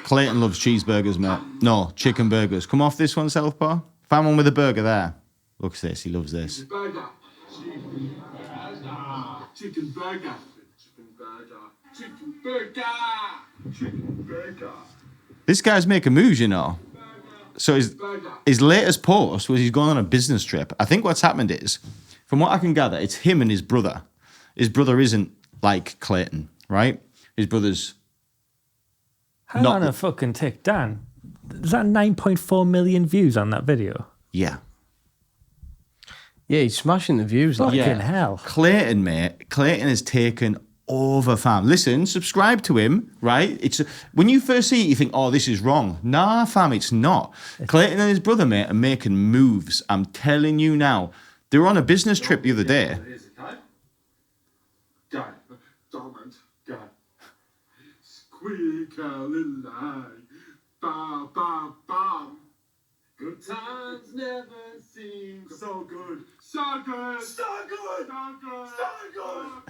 S2: Clayton loves cheeseburgers, mate. No, chicken burgers. Come off this one, Southpaw. Find one with a burger there. Look at this. He loves this.
S5: Burger. Chicken burger. Chicken burger. Chicken burger. Chicken burger.
S2: This guy's making moves, you know. So his latest post was he's going on a business trip. I think what's happened is, from what I can gather, it's him and his brother. His brother isn't like Clayton, right? His brother's
S3: Hang
S2: not
S3: on a fucking tick, Dan. Is that 9.4 million views on that video?
S2: yeah.
S4: Yeah, he's smashing the views. Like.
S3: Fucking hell.
S2: Clayton, mate. Clayton has taken over, fam. Listen, subscribe to him, right? It's when you first see it, you think, oh, this is wrong. Nah, fam, it's not. Clayton and his brother, mate, are making moves. I'm telling you now. They were on a business trip the other day.
S5: Guy, dormant, guy. Squeak a little eye. Ba, ba, bam. Good times never seem so good. So good. So good. So good. So good.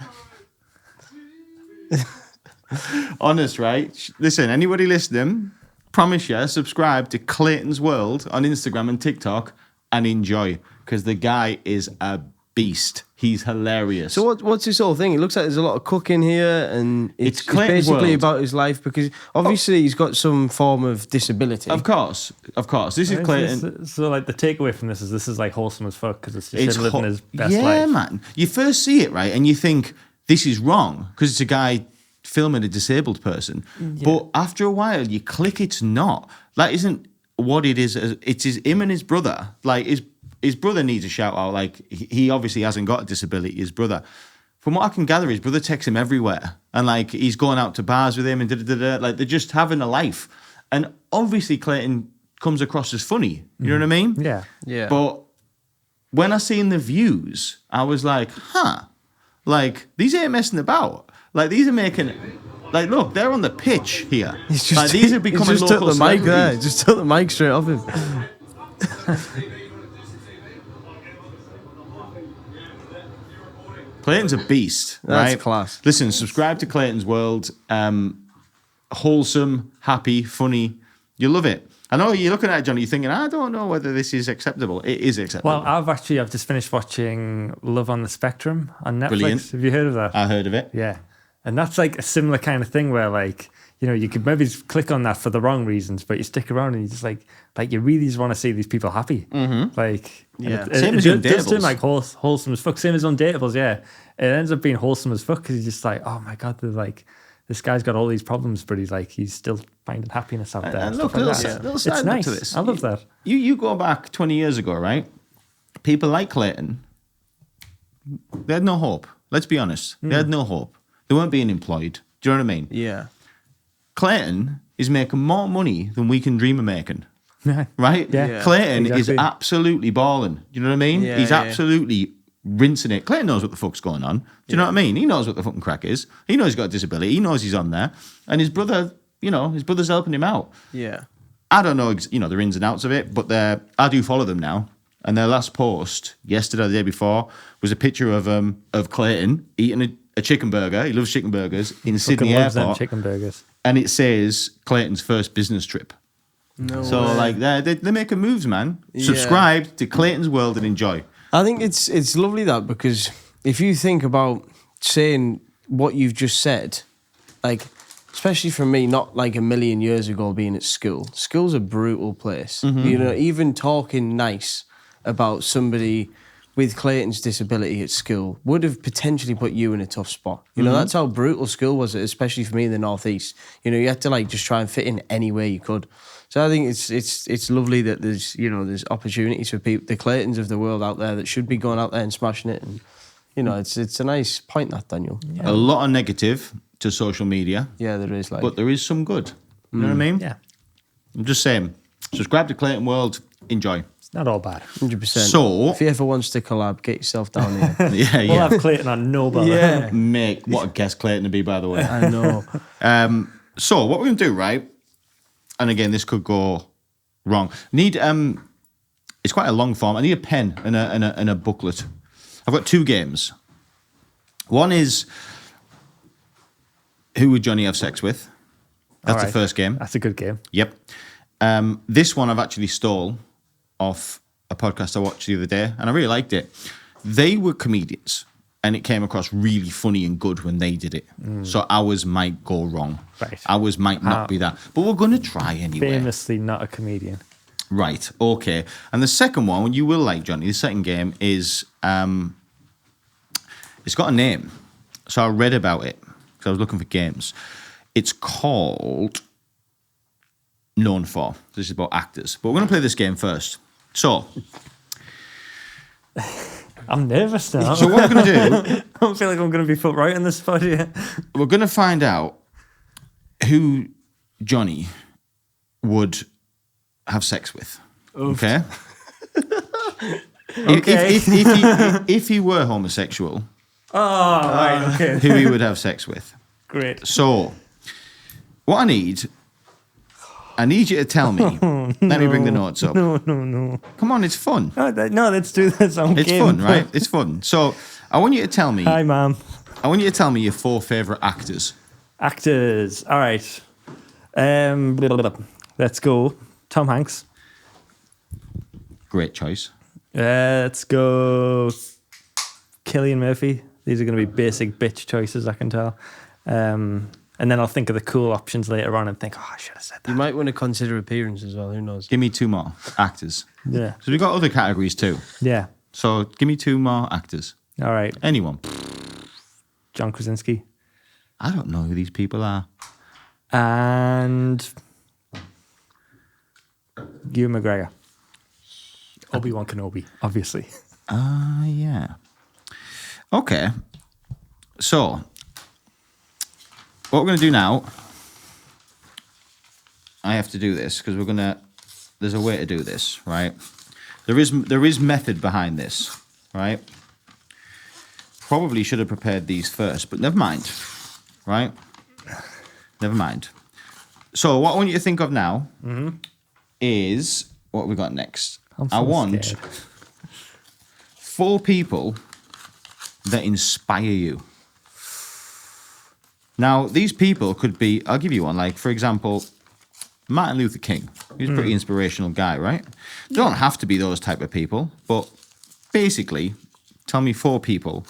S2: Honest, right? Listen, anybody listening, promise you, subscribe to Clayton's World on Instagram and TikTok and enjoy, because the guy is a beast. He's hilarious.
S4: So what's this whole thing? It looks like there's a lot of cooking here, and it's
S2: Clayton's
S4: basically
S2: World.
S4: about his life because obviously he's got some form of disability.
S2: Of course. This is Clayton.
S3: So, like, the takeaway from this is like wholesome as fuck because it's just him living his best
S2: yeah,
S3: life.
S2: man. You first see it, right, and you think this is wrong because it's a guy filming a disabled person. But after a while, you click it's not. That isn't what it is. It's him and his brother. Like, his brother needs a shout out. Like, he obviously hasn't got a disability, his brother. From what I can gather, his brother takes him everywhere. And, like, he's going out to bars with him and da-da-da-da. Like, they're just having a life. And obviously, Clayton comes across as funny. You know what I mean?
S3: Yeah.
S4: Yeah.
S2: But when I seen the views, I was like, like, these ain't messing about. Like, these are making, like, look, they're on the pitch here.
S4: He's just,
S2: like, these are becoming
S4: he's just took
S2: local
S4: the mic there.
S2: celebrities.
S4: Just took the mic straight off him.
S2: Clayton's a beast,
S4: That's
S2: right?
S4: class.
S2: Listen, subscribe to Clayton's World. Wholesome, happy, funny. You love it. I know you're looking at it, Johnny. You're thinking, I don't know whether this is acceptable. It is acceptable.
S3: Well, I've just finished watching Love on the Spectrum on Netflix.
S2: Brilliant.
S3: Have you heard of that?
S2: I heard of it.
S3: Yeah. And that's like a similar kind of thing where, like, you know, you could maybe just click on that for the wrong reasons, but you stick around and you just like you really just want to see these people happy. Mm-hmm. Like,
S4: Yeah.
S2: Same as
S3: it does seem
S2: Undateables.
S3: like wholesome as fuck. Same as Undateables, yeah. It ends up being wholesome as fuck because you're just like, oh my God, they're like, this guy's got all these problems, but he's still finding happiness out there.
S2: And
S3: stuff
S2: look,
S3: like
S2: little,
S3: that.
S2: little
S3: It's
S2: side note
S3: nice.
S2: to this.
S3: I love that.
S2: You go back 20 years ago, right? People like Clayton, they had no hope. Let's be honest. They had no hope. They weren't being employed. Do you know what I mean?
S4: Yeah.
S2: Clayton is making more money than we can dream of making. Right?
S3: Yeah.
S2: Clayton is
S3: Exactly.
S2: absolutely balling. Do you know what I mean?
S4: Yeah,
S2: He's
S4: yeah.
S2: absolutely rinsing it. Clayton knows what the fuck's going on. Do you know what I mean? He knows what the fucking crack is. He knows he's got a disability. He knows he's on there. And his brother, his brother's helping him out.
S4: Yeah.
S2: I don't know, the ins and outs of it, but I do follow them now. And their last post, yesterday or the day before, was a picture of Clayton eating a chicken burger. He loves chicken burgers in Sydney
S3: Fucking loves them
S2: Airport.
S3: chicken burgers.
S2: And it says Clayton's first business trip.
S4: No
S2: So,
S4: way.
S2: like, they're making moves, man.
S4: Yeah.
S2: Subscribe to Clayton's World and enjoy.
S4: I think it's lovely that because if you think about saying what you've just said, like, especially for me, not like a million years ago being at school. School's a brutal place.
S2: Mm-hmm.
S4: You know, even talking nice about somebody with Clayton's disability at school would have potentially put you in a tough spot. You know,
S2: Mm-hmm.
S4: that's how brutal school was, especially for me in the Northeast. You know, you had to like just try and fit in any way you could. So I think it's lovely that there's opportunities for people, the Claytons of the world out there that should be going out there and smashing it. And it's a nice point, that, Daniel.
S2: A lot of negative to social media,
S4: Yeah, there is, like,
S2: but there is some good. You know what I mean?
S3: Yeah.
S2: I'm just saying. Subscribe to Clayton World. Enjoy.
S3: Not all bad.
S4: 100%.
S2: So-
S4: if he ever wants to collab, get yourself down here.
S2: Yeah,
S3: We'll
S2: yeah.
S3: have Clayton on no bother.
S4: Yeah.
S2: Mate, what a guest Clayton to be, by the way.
S4: I know.
S2: So what we're going to do, right? And again, this could go wrong. Need it's quite a long form. I need a pen and a booklet. I've got 2 games. One is who would Jonny have sex with? That's the
S3: Alright.
S2: first game.
S3: That's a good game.
S2: Yep. This one I've actually stole off a podcast I watched the other day, and I really liked it. They were comedians, and it came across really funny and good when they did it. So ours might go wrong.
S3: Right.
S2: Ours might not be that. But we're going to try anyway.
S3: Famously not a comedian.
S2: Right, okay. And the second one, you will like, Jonny, the second game is, it's got a name. So I read about it, because I was looking for games. It's called Known For. This is about actors. But we're going to play this game first. So
S3: I'm nervous now.
S2: what we're going to do,
S3: I don't feel like I'm going to be put right in this spot here.
S2: we're going to find out who Jonny would have sex with. Okay?
S3: Okay.
S2: If he were homosexual,
S3: Oh, right, okay.
S2: who he would have sex with.
S3: Great.
S2: So, what I need you to tell me. Let me bring the notes up.
S3: No.
S2: Come on, it's fun.
S3: No, let's do this on
S2: It's
S3: game.
S2: fun, right? It's fun. So, I want you to tell me.
S3: Hi, ma'am.
S2: I want you to tell me your 4 favorite actors.
S3: Actors. All right. Let's go. Tom Hanks.
S2: Great choice.
S3: Let's go. Cillian Murphy. These are going to be basic bitch choices, I can tell. And then I'll think of the cool options later on and think, oh, I should have said
S4: You
S3: that.
S4: might want to consider appearance as well. Who knows?
S2: Give me 2 more actors.
S3: Yeah.
S2: So we've got other categories too.
S3: Yeah.
S2: So give me 2 more actors.
S3: All right.
S2: Anyone.
S3: John Krasinski.
S2: I don't know who these people are.
S3: And Ewan McGregor. Obi-Wan Kenobi, obviously.
S2: Yeah. Okay. So, what we're going to do now, I have to do this because there's a way to do this, right? There is method behind this, right? Probably should have prepared these first, but never mind, right? Never mind. So, what I want you to think of now is what we got next.
S3: I'm so
S2: I want
S3: scared.
S2: 4 people that inspire you. Now, these people could be, I'll give you one, like, for example, Martin Luther King. He's a pretty inspirational guy, right? They don't have to be those type of people, but basically, tell me 4 people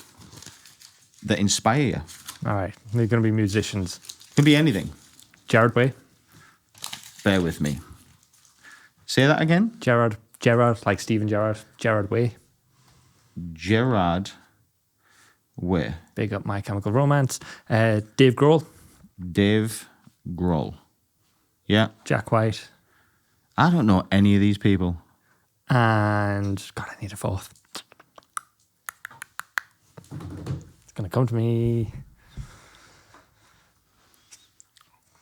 S2: that inspire you.
S3: All right. They're going to be musicians.
S2: Could be anything.
S3: Gerard Way.
S2: Bear with me. Say that again.
S3: Gerard, like Stephen Gerrard. Gerard Way.
S2: Gerard Way.
S3: Big up My Chemical Romance. Dave Grohl.
S2: Dave Grohl. Yeah.
S3: Jack White.
S2: I don't know any of these people.
S3: And God, I need a 4th. It's going to come to me.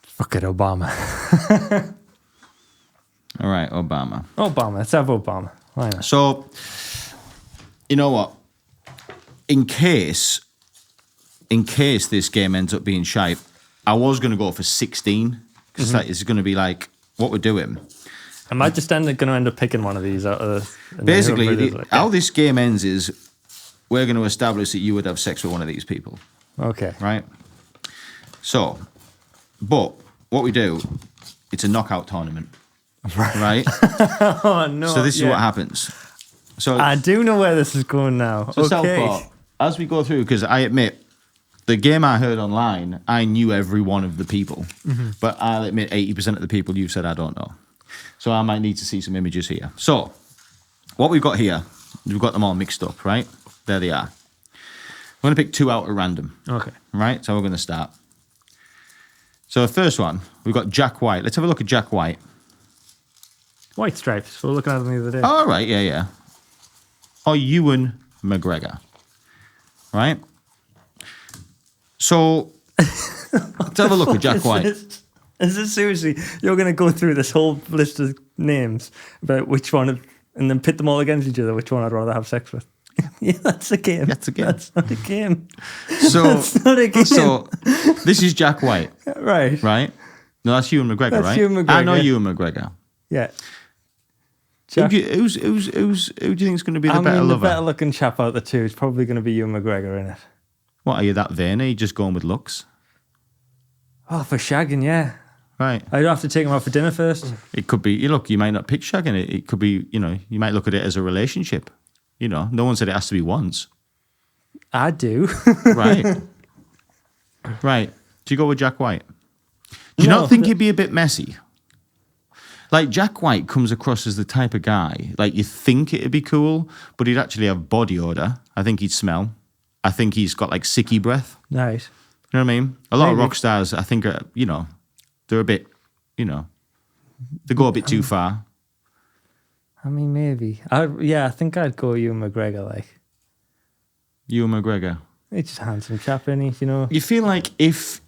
S3: Fuck it, Obama.
S2: All right, Obama.
S3: Obama. Let's have Obama. Why not?
S2: So, you know what? In case this game ends up being shite, I was going to go for 16. Because it's going to be like, what we're doing.
S3: Am I just going to end up picking one of these out of the...
S2: Basically, how this game ends is we're going to establish that you would have sex with one of these people.
S3: Okay.
S2: Right? So, but what we do, it's a knockout tournament. Right?
S3: Oh, no.
S2: So this is what happens. So
S3: I do know where this is going now.
S2: So
S3: Okay.
S2: Southpaw, as we go through, because I admit, the game I heard online, I knew every one of the people. But I'll admit 80% of the people you've said I don't know. So I might need to see some images here. So, what we've got here, we've got them all mixed up, right? There they are. I'm going to pick 2 out at random.
S3: Okay.
S2: Right? So we're going to start. So the first one, we've got Jack White. Let's have a look at Jack White.
S3: White Stripes. We were looking at them the other day.
S2: All right, yeah. Or Ewan McGregor. Right? So, let's have a look at Jack White.
S3: Is this seriously? You're going to go through this whole list of names about which one of and then pit them all against each other. Which one I'd rather have sex with? Yeah, that's a game.
S2: That's a game.
S3: That's not a game.
S2: So,
S3: That's not a game.
S2: so this is Jack White,
S3: Right.
S2: right? No, that's Ewan McGregor,
S3: That's
S2: right?
S3: Ewan
S2: I know
S3: McGregor.
S2: Ewan McGregor.
S3: Yeah.
S2: Who
S3: Jack,
S2: do you think is going to be the
S3: I
S2: better
S3: mean, the
S2: lover?
S3: better looking chap out of the two is probably going to be Ewan McGregor in it.
S2: What, are you that vain? Are you just going with looks?
S3: Oh, for shagging, yeah.
S2: Right.
S3: I'd have to take him out for dinner first.
S2: It could be, look, you might not pick shagging it. It could be, you might look at it as a relationship. No one said it has to be once.
S3: I do.
S2: Right. Right. Do you go with Jack White? Do you
S3: No,
S2: not think he'd be a bit messy? Like, Jack White comes across as the type of guy, like, you think it'd be cool, but he'd actually have body odor. I think he'd smell. I think he's got, like, sicky breath.
S3: Nice.
S2: You know what I mean? A lot of
S3: Maybe.
S2: rock stars, I think, are, they're a bit, they go a bit too far.
S3: I mean, maybe. I think I'd go Ewan McGregor, like.
S2: Ewan McGregor.
S3: He's just a handsome chap, isn't he?
S2: You feel like if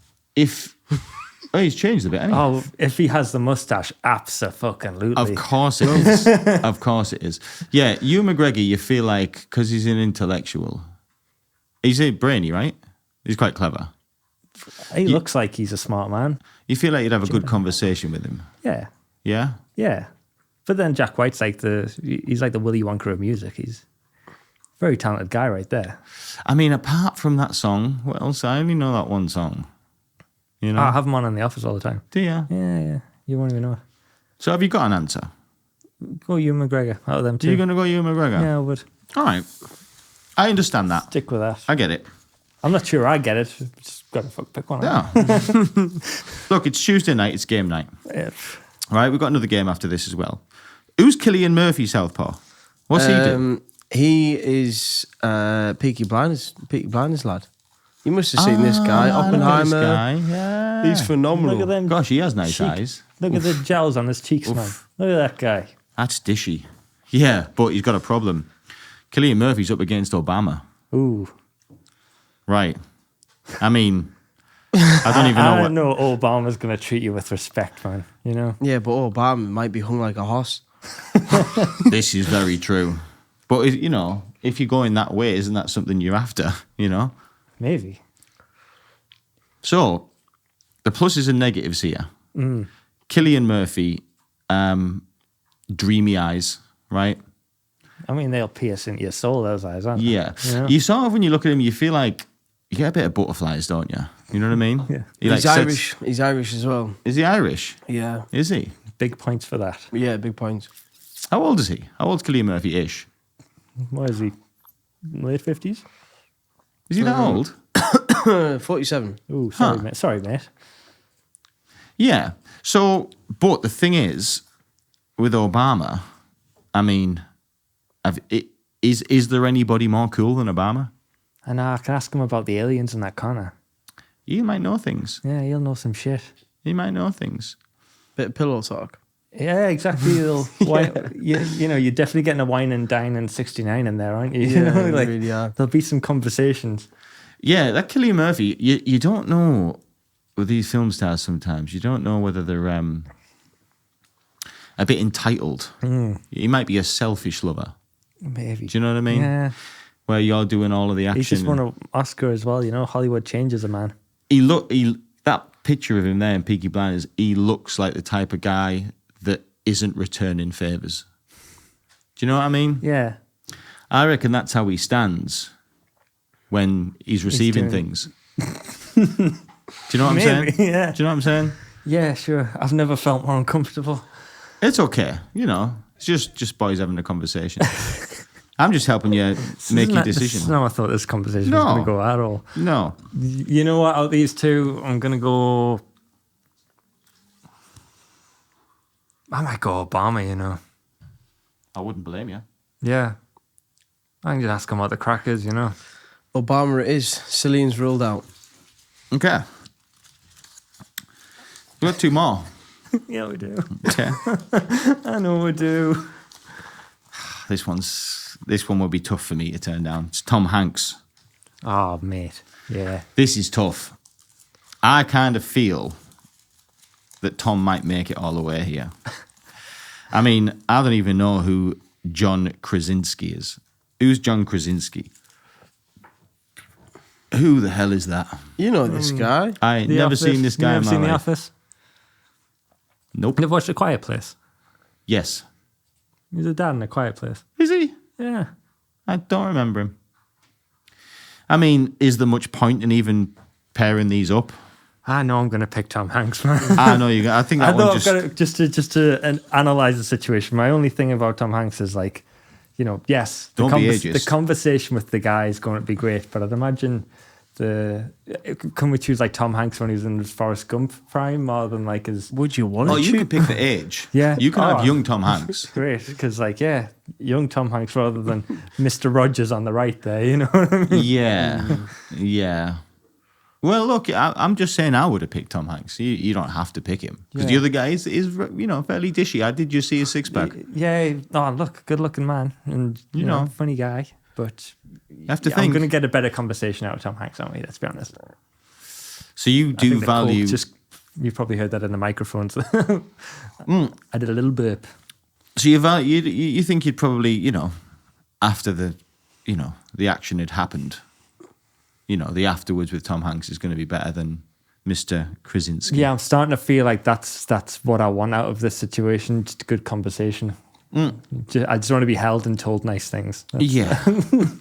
S2: oh, he's changed a bit, hasn't he?
S3: Oh, if he has the mustache, abso-fucking-lutely.
S2: Of course it is. Of course it is. Yeah, Ewan McGregor, you feel like, because he's an intellectual, he's a brainy, right? He's quite clever.
S3: He looks like he's a smart man.
S2: You feel like you'd have a good conversation with him.
S3: Yeah.
S2: Yeah?
S3: Yeah. But then Jack White's he's like the Willy Wonka of music. He's a very talented guy right there.
S2: I mean, apart from that song, what else? I only know that one song.
S3: I have him on in the office all the time.
S2: Do you?
S3: Yeah. You won't even know it.
S2: So have you got an answer?
S3: Go Ewan McGregor out of them
S2: Are
S3: two.
S2: you going to go Ewan McGregor?
S3: Yeah, I would.
S2: All right. I understand that.
S3: Stick with that.
S2: I get it.
S3: I'm not sure I get it. Just got to pick one.
S2: Yeah. Look, it's Tuesday night. It's game night.
S3: Yeah.
S2: All right, we've got another game after this as well. Who's Cillian Murphy, Southpaw? What's he do?
S4: He is Peaky Blinders lad. You must have seen this guy, Oppenheimer.
S2: This guy. Yeah.
S4: He's phenomenal.
S3: Look at them.
S2: Gosh, he has nice
S3: cheek.
S2: eyes.
S3: Look at the jowls on his cheeks, man. Look at that guy.
S2: That's dishy. Yeah, but he's got a problem. Cillian Murphy's up against Obama.
S3: Ooh.
S2: Right. I mean, I don't even know
S3: I
S2: what...
S3: know Obama's going to treat you with respect, man.
S4: Yeah, but Obama might be hung like a horse.
S2: This is very true. But, if you're going that way, isn't that something you're after,
S3: Maybe.
S2: So, the pluses and negatives here. Cillian Murphy, dreamy eyes, right?
S3: I mean, they'll pierce into your soul, those eyes, aren't they?
S2: Yeah.
S3: Yeah.
S2: You sort of, when you look at him, you feel like you get a bit of butterflies, don't you? You know what I mean?
S3: Yeah.
S2: He
S4: He's
S2: sets-
S4: Irish. He's Irish as well.
S2: Is he Irish?
S4: Yeah.
S2: Is he?
S3: Big points for that.
S4: Yeah, big points.
S2: How old is he? How old's Cillian Murphy-ish?
S3: What is he? Late 50s?
S2: Is he that old?
S4: 47.
S3: Ooh, sorry, mate. Sorry, mate.
S2: Yeah. So, but the thing is, with Obama, I mean, is there anybody more cool than Obama?
S3: And I can ask him about the aliens in that corner.
S2: He might know things.
S3: Yeah, he'll know some shit.
S2: He might know things.
S4: Bit of pillow talk.
S3: Yeah, exactly. You're definitely getting a wine and dine and 69 in there, aren't you?
S4: Yeah,
S3: You
S4: you really are.
S3: There'll be some conversations.
S2: Yeah, that Cillian Murphy, you don't know with these film stars sometimes, you don't know whether they're a bit entitled. He might be a selfish lover.
S3: Maybe.
S2: Do you know what I mean?
S3: Yeah.
S2: Where you're doing all of the action.
S3: He just won an Oscar as well, Hollywood changes a man.
S2: That picture of him there in Peaky Blinders, he looks like the type of guy that isn't returning favours. Do you know what I mean?
S3: Yeah.
S2: I reckon that's how he stands when he's receiving
S3: doing-
S2: things. Do you know what I'm saying?
S3: Maybe, yeah.
S2: Do you know what I'm saying?
S3: Yeah, sure. I've never felt more uncomfortable.
S2: It's okay. It's just boys having a conversation. I'm just helping you make your decision.
S3: No, I thought this conversation was
S2: No.
S3: going to go at all.
S2: No.
S3: You know what? Out of these two, I'm going to go... I might go Obama,
S2: I wouldn't blame you.
S3: Yeah. I can just ask him what the crack is,
S4: Obama it is. Celine's ruled out.
S2: Okay. We've got two more.
S3: Yeah, we do.
S2: Okay.
S3: I know we do.
S2: This one will be tough for me to turn down. It's Tom Hanks.
S3: Oh, mate. Yeah.
S2: This is tough. I kind of feel that Tom might make it all the way here. I mean, I don't even know who John Krasinski is. Who's John Krasinski? Who the hell is that?
S4: You know this guy.
S2: I ain't
S3: The
S2: never
S3: Office.
S2: seen this guy
S3: You
S2: in
S3: never
S2: my
S3: seen The
S2: life.
S3: Office?
S2: Nope.
S3: You've watched A Quiet Place?
S2: Yes.
S3: He's a dad in A Quiet Place.
S2: Is he?
S3: Yeah.
S2: I don't remember him. I mean, is there much point in even pairing these up?
S3: I know I'm going to pick Tom Hanks, man.
S2: I know you. I think
S3: I
S2: that
S3: know
S2: one
S3: I've got to, just to analyze the situation. My only thing about Tom Hanks is like, you know, yes,
S2: Don't be ageist.
S3: the conversation with the guy is going to be great, but I'd imagine can we choose like Tom Hanks when he was in his Forrest Gump prime more than like his
S4: Would you want to?
S2: Oh, you could pick the age.
S3: Yeah.
S2: You can
S3: Oh.
S2: have young Tom Hanks.
S3: great because like young Tom Hanks rather than Mr. Rogers on the right there, you know what I mean?
S2: Yeah. Yeah. Well, look, I'm just saying I would have picked Tom Hanks. You don't have to pick him. Because the
S3: Yeah.
S2: other guy is, you know, fairly dishy. Did you see his six-pack?
S3: Yeah. Oh, look, good looking man and you know, funny guy, but
S2: You have to
S3: I'm
S2: think.
S3: going to get a better conversation out of Tom Hanks, aren't we? Let's be honest.
S2: So you
S3: I
S2: do
S3: think the coke
S2: value...
S3: you probably heard that in the microphones. I did a little burp.
S2: So you think you'd probably, you know, after the action had happened, you know, the afterwards with Tom Hanks is going to be better than Mr. Krasinski.
S3: Yeah, I'm starting to feel like that's what I want out of this situation. Just a good conversation. I just want to be held and told nice things.
S2: Yeah.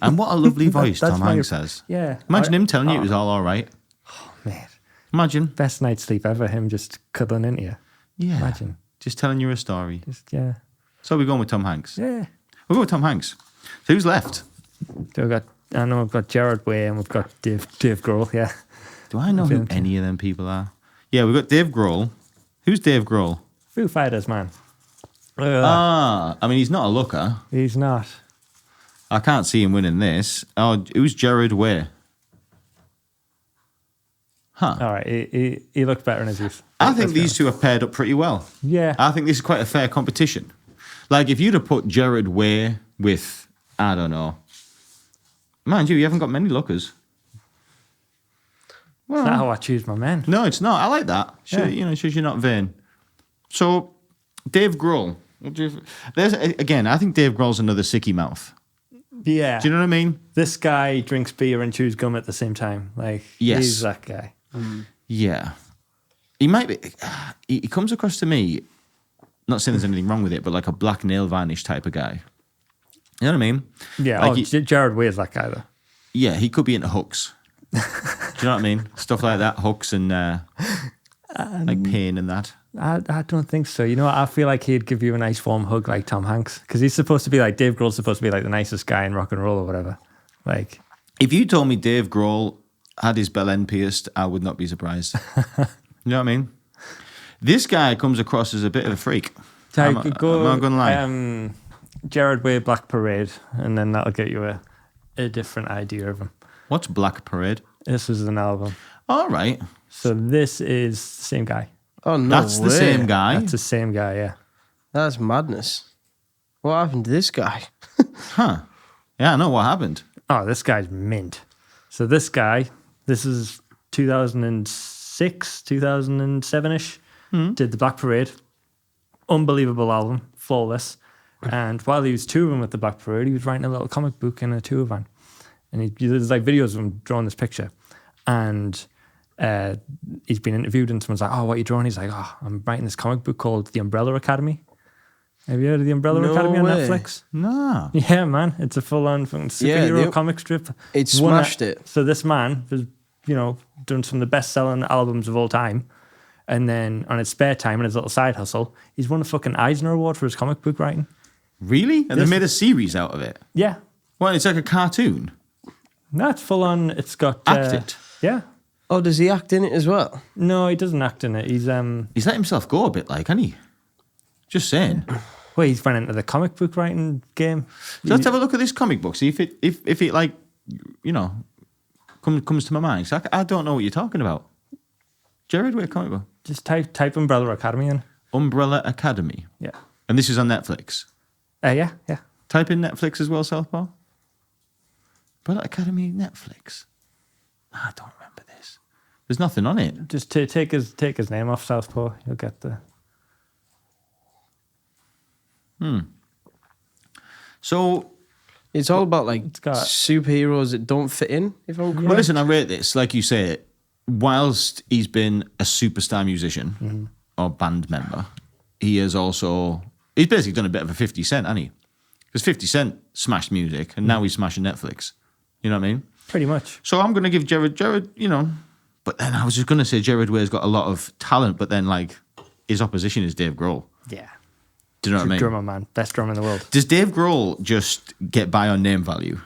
S2: And what a lovely voice
S3: That's
S2: Tom
S3: my-
S2: Hanks has.
S3: Yeah.
S2: Imagine him telling you it was all right.
S3: Mate,
S2: Imagine.
S3: best night's sleep ever, him just cuddling into you.
S2: Yeah.
S3: Imagine.
S2: Just telling you a story.
S3: Just, yeah.
S2: So we're going with Tom Hanks.
S3: Yeah.
S2: We'll go with Tom Hanks. So who's left?
S3: So I know we've got Gerard Way and we've got Dave Grohl, yeah.
S2: Do I know who
S3: feeling-
S2: any of them people are? Yeah, we've got Dave Grohl. Who's Dave Grohl?
S3: Foo Fighters, man.
S2: I mean, he's not a looker.
S3: He's not.
S2: I can't see him winning this. Oh, who's Gerard Way? Huh.
S3: All right, he looked better in his youth.
S2: I think
S3: Let's be
S2: these two have paired up pretty well.
S3: Yeah.
S2: I think this is quite a fair competition. Like, if you'd have put Gerard Way with, I don't know. Mind you haven't got many lookers.
S3: That's not how I choose my men.
S2: No, it's not. I like that.
S3: Yeah.
S2: You know, shows you're not vain. So, Dave Grohl. Again, I think Dave Grohl's another sicky mouth.
S3: Yeah.
S2: Do you know what I mean?
S3: This guy drinks beer and chews gum at the same time. Like,
S2: Yes.
S3: he's that guy.
S2: Yeah. He might be. He comes across to me, not saying there's anything wrong with it, but like a black nail varnish type of guy. You know what I mean?
S3: Yeah.
S2: Like
S3: Gerard Way is that guy, though.
S2: Yeah, he could be into hooks. Do you know what I mean? Stuff like that, hooks and like pain and that.
S3: I don't think so. You know what? I feel like he'd give you a nice warm hug like Tom Hanks because he's supposed to be like, Dave Grohl's supposed to be like the nicest guy in rock and roll or whatever. Like,
S2: If you told me Dave Grohl had his bell end pierced, I would not be surprised. You know what I mean? This guy comes across as a bit of a freak. I'm not going to lie.
S3: Gerard Way, Black Parade, and then that'll get you a different idea of him.
S2: What's Black Parade?
S3: This is an album.
S2: All right.
S3: So this is the same guy.
S4: Oh no,
S2: That's the
S4: way.
S2: same guy.
S3: That's the same guy, yeah.
S4: That's madness. What happened to this guy?
S2: Huh. Yeah, I know what happened.
S3: Oh, this guy's mint. So this guy, this is 2006, 2007-ish, did the Black Parade. Unbelievable album, flawless. And while he was touring with the Black Parade, he was writing a little comic book in a tour van. And there's like videos of him drawing this picture. And he's been interviewed and someone's like, oh, what are you drawing? He's like, oh, I'm writing this comic book called The Umbrella Academy. Have you heard of The Umbrella
S4: No
S3: Academy on
S4: way.
S3: Netflix?
S2: No.
S3: Yeah, man. It's a full-on fucking superhero comic strip.
S4: It smashed it.
S3: So this man has, done some of the best-selling albums of all time. And then on his spare time and his little side hustle, he's won a fucking Eisner Award for his comic book writing.
S2: Really? And they made a series out of it?
S3: Yeah.
S2: Well, it's like a cartoon.
S3: No, it's full-on. It's got...
S2: Acted.
S3: Yeah.
S4: Oh, does he act in it as well?
S3: No, he doesn't act in it. He's...
S2: He's let himself go a bit, like, hasn't he? Just saying.
S3: Well, he's went into the comic book writing game.
S2: So let's have a look at this comic book. See if it like, comes to my mind. So I don't know what you're talking about. Gerard Way comic book.
S3: Just type Umbrella Academy in.
S2: Umbrella Academy.
S3: Yeah.
S2: And this is on Netflix.
S3: Yeah.
S2: Type in Netflix as well, Southpaw. Umbrella Academy Netflix. I don't remember this. There's nothing on it.
S3: Just take his name off Southpaw. You'll get the...
S2: So,
S4: It's all about like
S3: got-
S4: superheroes that don't fit in. If I'm correct.
S2: well, listen, I rate this. Like you say, whilst he's been a superstar musician
S3: Mm-hmm.
S2: or band member, he's basically done a bit of a 50 Cent, hasn't he? Because 50 Cent smashed music and now he's smashing Netflix. You know what I mean?
S3: Pretty much.
S2: So I'm going to give Jared, you know, but then I was just going to say Jared Ware's got a lot of talent, but then like his opposition is Dave Grohl.
S3: Yeah.
S2: Do you know what I mean?
S3: Drummer, man. Best drummer in the world.
S2: Does Dave Grohl just get by on name value?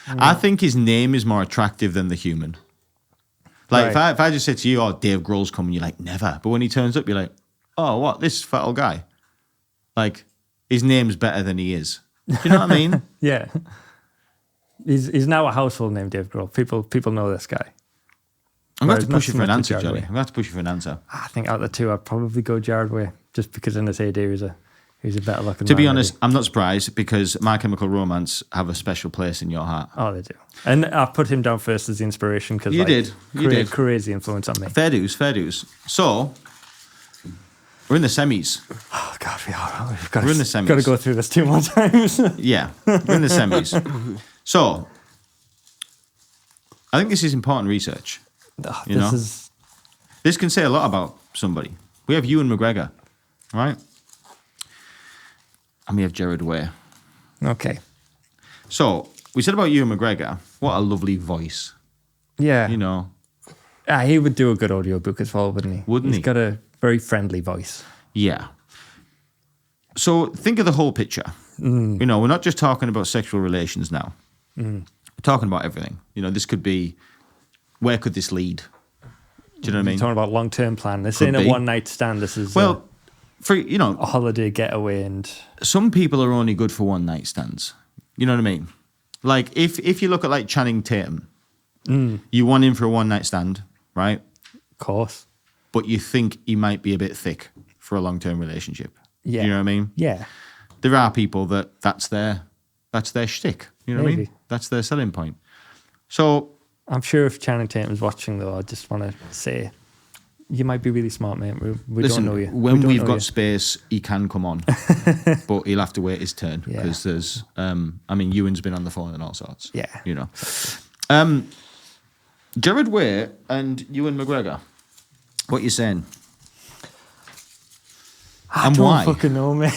S2: I think his name is more attractive than the human. Like
S3: Right.
S2: if I just said to you, "Oh, Dave Grohl's coming," you're like, "Never." But when he turns up, you're like, "Oh, what? This fat old guy." Like his name's better than he is. Do you know what I mean?
S3: Yeah. He's now a household name, Dave Grohl. People know this guy.
S2: I'm going to
S3: Whereas
S2: push you
S3: not
S2: for an
S3: so much
S2: answer,
S3: Jared
S2: Johnny.
S3: Way.
S2: I'm going to have to push you for an answer.
S3: I think out of the two, I'd probably go Jared Way, just because in this heyday he was a better looking.
S2: To be
S3: man,
S2: honest,
S3: maybe.
S2: I'm not surprised because My Chemical Romance have a special place in your heart.
S3: Oh, they do. And I put him down first as the inspiration because
S2: You did. You did.
S3: Crazy influence on me.
S2: Fair dues, fair dues. So, we're in the semis.
S3: Oh God, we've got
S2: We're in the semis.
S3: Got to go through this 2 more times.
S2: Yeah, we're in the semis. So, I think this is important research.
S3: Oh,
S2: You know?
S3: is
S2: This can say a lot about somebody. We have Ewan McGregor, right? And we have Jared Way.
S3: okay.
S2: So, we said about Ewan McGregor, what a lovely voice.
S3: Yeah,
S2: You know,
S3: he would do a good audiobook as well, wouldn't he?
S2: Wouldn't he?
S3: He's got a very friendly voice.
S2: yeah. So, think of the whole picture. You know, we're not just talking about sexual relations now. We're talking about everything. You know, this could be, where could this lead? Do you know what I mean?
S3: Talking about long term plan. This
S2: Could
S3: ain't
S2: be.
S3: a one night stand. This is
S2: Well, for, you know,
S3: a holiday getaway, and
S2: some people are only good for one night stands. You know what I mean? Like if you look at like Channing Tatum, you want him for a one night stand, right?
S3: of course,
S2: But you think he might be a bit thick for a long term relationship.
S3: Yeah.
S2: You know what I mean?
S3: yeah,
S2: There are people that's their shtick. You know what I mean?
S3: Maybe.
S2: That's their selling point. So
S3: I'm sure if Channing Tatum's watching though, I just want to say, you might be really smart, mate. We
S2: listen,
S3: don't know you.
S2: when
S3: We don't
S2: we've
S3: know
S2: got
S3: you.
S2: space, he can come on, but he'll have to wait his turn
S3: Yeah.
S2: because there's. I mean, Ewan's been on the phone and all sorts.
S3: Yeah.
S2: You know. Jared Way and Ewan McGregor. What you saying?
S3: I
S2: and
S3: don't
S2: why?
S3: fucking know, mate.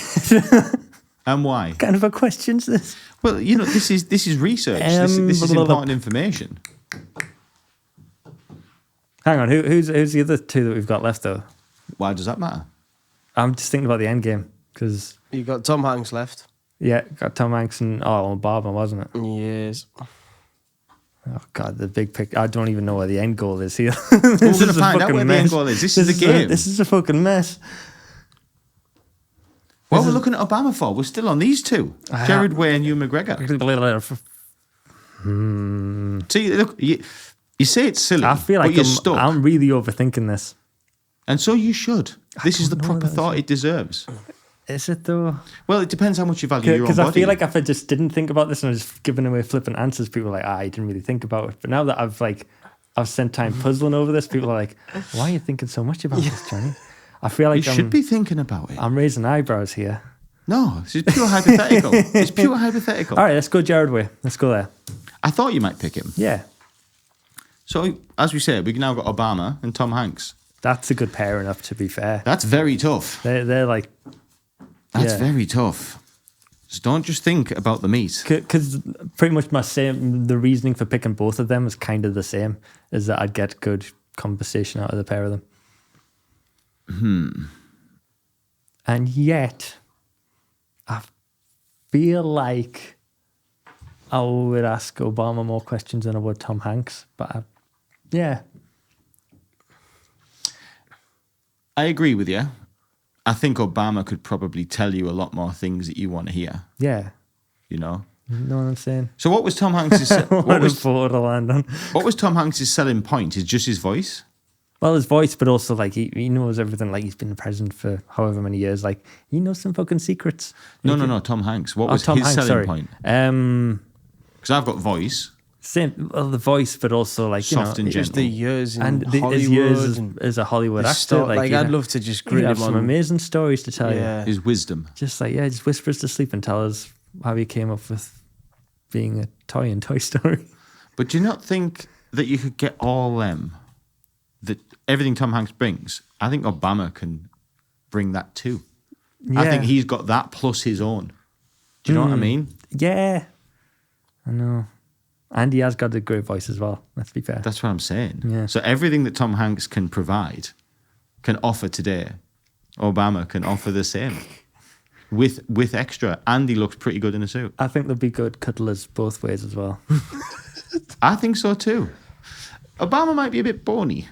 S2: And why?
S3: What kind of a question's this?
S2: Well, you know, this is research. This is
S3: blah, blah, blah.
S2: important information.
S3: Hang on, who's the other two that we've got left though?
S2: Why does that matter?
S3: I'm just thinking about the end game because
S4: You got Tom Hanks left.
S3: got Tom Hanks and Barber, wasn't it?
S4: Yes.
S3: Oh God, the big pick. I don't even know where the end goal is here.
S2: We're going to find out where the end goal is. This is the game.
S3: This is a fucking mess.
S2: What are we looking at Obama for? We're still on these two. Jared Way and Ewan McGregor. See, look, you say it's silly,
S3: I feel like
S2: but you're stuck.
S3: I'm really overthinking this.
S2: And so you should. This is the
S3: don't know
S2: proper
S3: that,
S2: thought it deserves.
S3: Is it though?
S2: Well, it depends how much you value your own
S3: Because
S2: body.
S3: I feel like if I just didn't think about this and I was just giving away flippant answers, people are like, I didn't really think about it. But now that I've spent time puzzling over this, people are like, why are you thinking so much about this, Johnny? I feel
S2: you
S3: like
S2: should be thinking about it.
S3: I'm raising eyebrows here.
S2: No, this is pure hypothetical. It's pure hypothetical.
S3: All right, let's go Jared Way. Let's go there.
S2: I thought you might pick him.
S3: Yeah,
S2: So, as we said, we've now got Obama and Tom Hanks.
S3: that's a good pairing up, to be fair.
S2: That's very tough.
S3: They're like,
S2: That's
S3: yeah.
S2: very tough. So don't just think about the meat.
S3: Because pretty much the reasoning for picking both of them is kind of the same, is that I'd get good conversation out of the pair of them. And yet, I feel like I would ask Obama more questions than I would Tom Hanks. But yeah,
S2: I agree with you. I think Obama could probably tell you a lot more things that you want to hear,
S3: yeah.
S2: you know?
S3: You know what I'm saying?
S2: So what was Tom Hanks'
S3: What a photo to land on.
S2: what was Tom Hanks' selling point? Is just his voice?
S3: Well, his voice, but also like he knows everything. Like he's been the president for however many years. Like he knows some fucking secrets.
S2: No, Tom Hanks. What was
S3: Tom
S2: his
S3: Hanks,
S2: selling
S3: sorry.
S2: point?
S3: Um,
S2: Because I've got voice,
S3: same. Well, the voice, but also like
S2: soft and
S4: Just
S2: gentle.
S4: the years in
S3: and
S4: Hollywood.
S3: his years
S4: and
S3: as a Hollywood
S4: the
S3: actor.
S4: sto-
S3: Like,
S4: I'd love to just
S3: he'd
S4: grid
S3: have
S4: him
S3: some
S4: on.
S3: amazing stories to tell you.
S4: Yeah.
S2: His wisdom.
S3: Just like just whispers to sleep and tell us how he came up with being a toy in Toy Story.
S2: But do you not think that you could get all them, that everything Tom Hanks brings? I think Obama can bring that too. I think he's got that plus his own. Do you know what I mean?
S3: Yeah, I know. And he has got a great voice as well, let's be fair.
S2: That's what I'm saying.
S3: Yeah.
S2: So everything that Tom Hanks can provide, can offer today, Obama can offer the same. With extra. And he looks pretty good in a suit.
S3: I think they'll be good cuddlers both ways as well.
S2: I think so too. Obama might be a bit bony.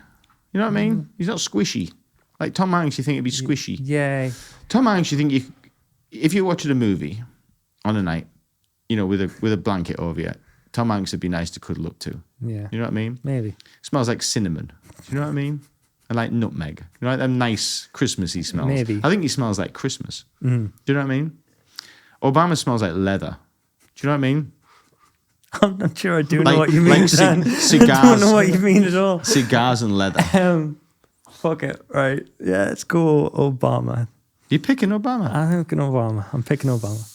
S2: You know what I mean? He's not squishy. Like Tom Hanks, you think it'd be squishy.
S3: Yeah.
S2: Tom Hanks, you think if you're watching a movie on a night, you know, with a blanket over you, Tom Hanks would be nice to cuddle up to.
S3: Yeah.
S2: You know what I mean?
S3: Maybe.
S2: Smells like cinnamon. Do you know what I mean? And like nutmeg. You know, like them nice Christmassy smells.
S3: Maybe.
S2: I think he smells like Christmas. Do you know what I mean? Obama smells like leather. Do you know what I mean?
S3: I'm not sure I do know
S2: Like-
S3: what you mean,
S2: like
S3: Dan. I
S2: cigars.
S3: don't know what you mean at all.
S2: Cigars and leather.
S3: Fuck it. Right. Yeah, let's go Obama.
S2: You're picking Obama.
S3: I'm picking Obama. I'm picking Obama.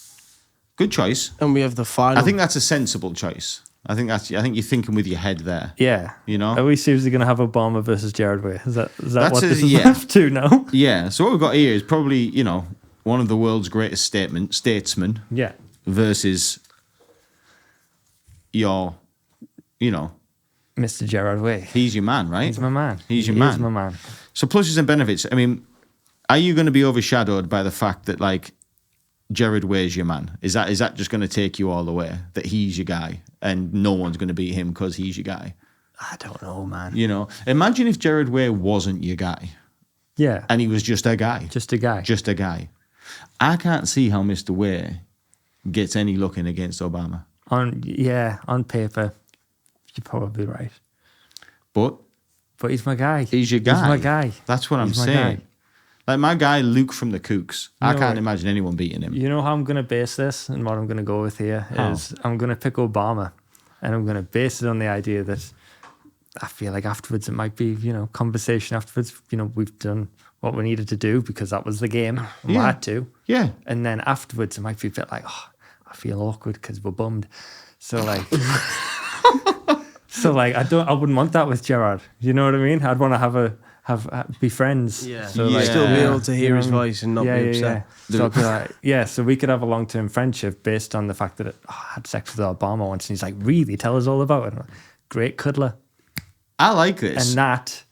S2: Good choice.
S4: And we have the final.
S2: I think that's a sensible choice. I think you're thinking with your head there.
S3: Yeah.
S2: You know?
S3: Are we seriously going to have Obama versus Jared Way? Is that
S2: That's
S3: what
S2: a-
S3: this is
S2: yeah.
S3: left to now?
S2: Yeah. So what we've got here is probably, you know, one of the world's greatest statesmen
S3: Yeah.
S2: versus your, you know,
S3: Mr. Gerard Way.
S2: he's your man, right?
S3: He's my man.
S2: He's your
S3: He
S2: man.
S3: is my man.
S2: So pluses and benefits. I mean, are you going to be overshadowed by the fact that like Jared Way's your man? Is that just going to take you all the way? That he's your guy and no one's going to beat him because he's your guy?
S3: I don't know, man.
S2: You know, imagine if Jared Way wasn't your guy
S3: Yeah.
S2: and he was just a guy.
S3: Just a guy.
S2: Just a guy. I can't see how Mr. Way gets any looking against Obama.
S3: On paper, you're probably right.
S2: But
S3: But he's my guy.
S2: he's your guy.
S3: He's my guy.
S2: That's what I'm
S3: He's my
S2: saying.
S3: guy.
S2: Like my guy Luke from the Kooks. I
S3: No,
S2: can't
S3: right.
S2: imagine anyone beating him.
S3: You know how I'm going to base this and what I'm going to go with here
S2: How?
S3: is I'm going to pick Obama and I'm going to base it on the idea that I feel like afterwards it might be, you know, conversation afterwards. You know, we've done what we needed to do because that was the game. And we
S2: Yeah.
S3: had to.
S2: Yeah.
S3: And then afterwards it might be a bit like, oh, I feel awkward because we're bummed. So like, I wouldn't want that with Gerard. You know what I mean? I'd want to be friends.
S4: Yeah.
S3: So
S2: Yeah.
S3: like,
S4: Still be able to hear
S3: you know
S4: his
S3: what I mean?
S4: voice and not
S3: yeah,
S4: be upset.
S3: Yeah. So I'd be like, yeah, so we could have a long-term friendship based on the fact that I had sex with Obama once, and he's like, really, tell us all about it. And I'm like, great cuddler,
S2: I like this.
S3: and that.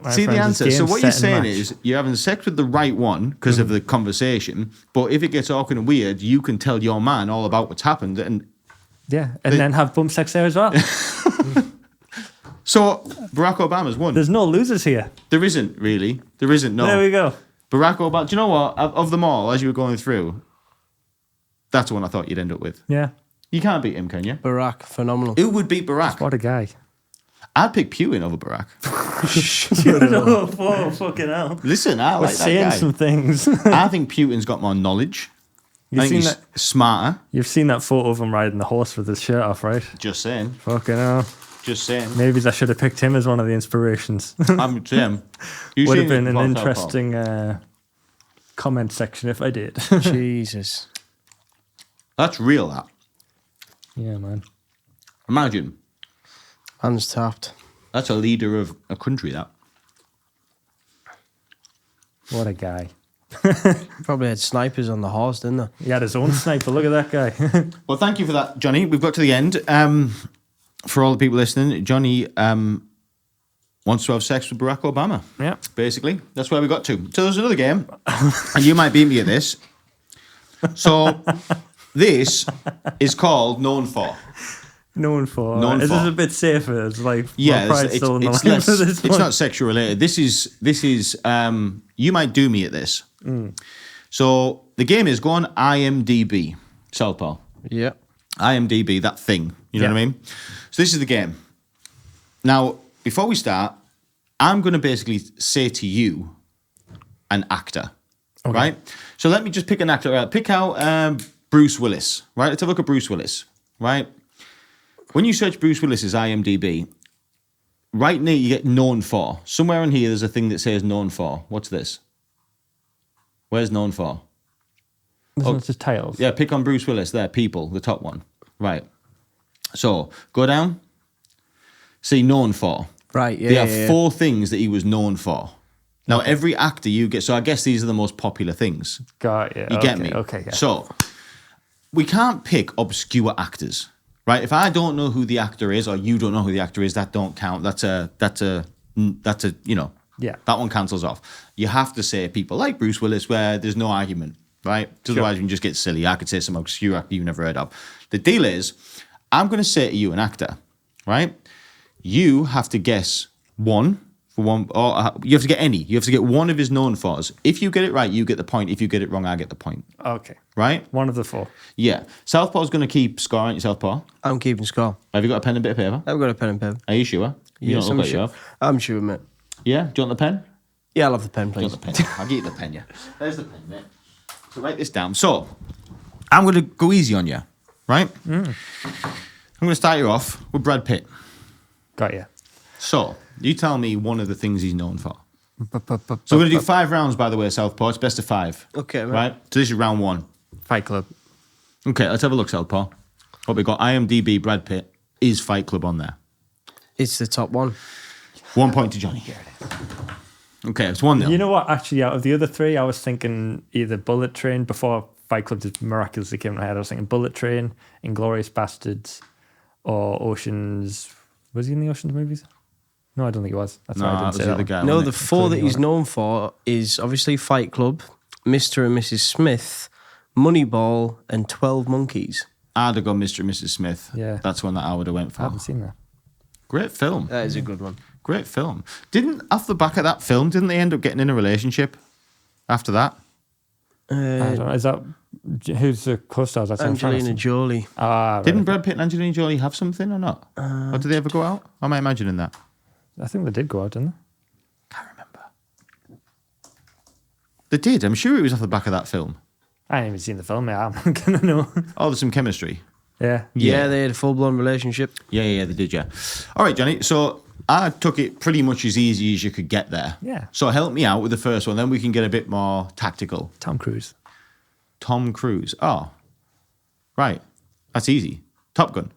S3: My
S2: See the
S3: friends, is
S2: answer. So
S3: game,
S2: what you're
S3: set, and
S2: saying
S3: match.
S2: is you're having sex with the right one because of the conversation, but if it gets awkward and weird, you can tell your man all about what's happened. And
S3: yeah, and then have bum sex there as well.
S2: so Barack Obama's won.
S3: There's no losers here.
S2: There isn't really. There isn't. No.
S3: There we go.
S2: Barack Obama. Do you know what? Of them all, as you were going through, that's the one I thought you'd end up with.
S3: Yeah,
S2: You can't beat him, can you?
S4: Barack, phenomenal.
S2: Who would beat Barack?
S3: what a guy.
S2: I'd pick Putin over Barack.
S3: Oh, fucking hell.
S2: Listen, I
S3: We're
S2: like that
S3: saying
S2: guy.
S3: some things.
S2: I think Putin's got more knowledge. I
S3: You've
S2: think
S3: seen
S2: he's
S3: that?
S2: smarter.
S3: You've seen that photo of him riding the horse with his shirt off, right?
S2: Just saying.
S3: Fucking hell.
S2: Just saying.
S3: Maybe I should have picked him as one of the inspirations.
S2: I'm saying. You've
S3: Would
S2: seen
S3: have been
S2: it
S3: an
S2: before,
S3: interesting comment section if I did.
S4: Jesus.
S2: That's real, that.
S3: Yeah, man.
S2: Imagine.
S4: Hands tapped.
S2: That's a leader of a country, that.
S3: What a guy.
S4: Probably had snipers on the horse, didn't they?
S3: He had his own sniper. Look at that guy.
S2: Well, thank you for that, Johnny. We've got to the end. For all the people listening, Johnny wants to have sex with Barack Obama.
S3: Yeah.
S2: Basically, that's where we got to. So there's another game, and you might beat me at this. So this is called Known For.
S3: Known for.
S2: Known
S3: Is
S2: for.
S3: this a bit safer? It's like,
S2: Yeah,
S3: my pride's still on the
S2: it's
S3: line
S2: less,
S3: for this
S2: it's
S3: one.
S2: not sexual related. This is you might do me at this. So the game is go on IMDb, Southpaw.
S4: Yeah.
S2: IMDb, that thing. You know
S3: Yeah.
S2: what I mean? So this is the game. Now, before we start, I'm going to basically say to you an actor, right? So let me just pick an actor. Right? Pick out Bruce Willis, right? Let's have a look at Bruce Willis, right? When you search Bruce Willis's IMDb, right near you get known for. Somewhere on here, there's a thing that says known for. What's this? Where's known for?
S3: This one's just titles.
S2: Yeah, pick on Bruce Willis there, People, the top one. Right. So, go down. See, known for.
S4: Right, yeah.
S2: There are 4 things that he was known for. Now, every actor you get... So, I guess these are the most popular things.
S3: Got it.
S2: You get me?
S3: Okay, yeah.
S2: So, we can't pick obscure actors, right? If I don't know who the actor is, or you don't know who the actor is, that don't count. That's a you know...
S3: Yeah.
S2: That one cancels off. You have to say people like Bruce Willis where there's no argument, right? Otherwise, you can just get silly. I could say some obscure actor you've never heard of. The deal is, I'm going to say to you an actor, right? You have to guess one, or you have to get any. You have to get one of his known fors. If you get it right, you get the point. If you get it wrong, I get the point.
S3: Okay.
S2: Right?
S3: One of the 4.
S2: Yeah. Southpaw's going to keep score, aren't you, Southpaw?
S4: I'm keeping score.
S2: Have you got a pen and bit of paper?
S4: I've got a pen and paper.
S2: Are you sure? You
S4: Yes,
S2: don't
S4: I'm
S2: look like you
S4: sure.
S2: have.
S4: I'm sure, mate.
S2: Yeah? Do you want the pen?
S4: Yeah, I'll have the pen,
S2: Do you
S4: please.
S2: want the pen? I'll get you the pen, yeah. There's the pen, mate. So write this down. So, I'm going to go easy on you, right? I'm going to start you off with Brad Pitt.
S3: Got you.
S2: So, you tell me one of the things he's known for. So we're going to do 5 rounds, by the way, Southpaw. It's best of 5.
S4: Okay, mate.
S2: Right? So this is round 1.
S3: Fight Club.
S2: Okay, let's have a look, Southpaw. What we got? IMDb, Brad Pitt. Is Fight Club on there?
S4: It's the top one.
S2: 1 point to Johnny. Okay, it's 1-0.
S3: You know what? Actually, out of the other 3, I was thinking either Bullet Train before Fight Club just miraculously came in my head. I was thinking Bullet Train, Inglourious Bastards, or Oceans. Was he in the Oceans movies? No, I don't think he was. That's why I
S2: that
S3: didn't
S2: was
S3: say
S2: the
S3: that
S2: other
S3: one.
S2: guy.
S4: No,
S2: wasn't
S4: the
S2: it?
S4: 4 that he's known for is obviously Fight Club, Mr. and Mrs. Smith, Moneyball, and 12 Monkeys.
S2: I'd have gone Mr. and Mrs. Smith.
S3: Yeah.
S2: That's one that I would have went
S3: I
S2: for.
S3: haven't seen that.
S2: Great film.
S4: That is a good one.
S2: Great film. Off the back of that film, didn't they end up getting in a relationship after that?
S3: I don't know. Is that who's the co-stars? That's
S4: Angelina Jolie.
S3: Ah, right.
S2: Didn't Brad Pitt and Angelina Jolie have something or not? Or did they ever go out? Am I imagining that?
S3: I think they did go out, didn't they?
S2: Can't remember. They did. I'm sure it was off the back of that film.
S3: I ain't even seen the film yet. I'm not gonna know.
S2: Oh, there's some chemistry.
S3: Yeah.
S4: Yeah, they had a full-blown relationship.
S2: Yeah, they did, yeah. All right, Johnny. So I took it pretty much as easy as you could get there.
S3: Yeah.
S2: So help me out with the first one, then we can get a bit more tactical.
S3: Tom Cruise.
S2: Tom Cruise. Oh, right. That's easy. Top Gun.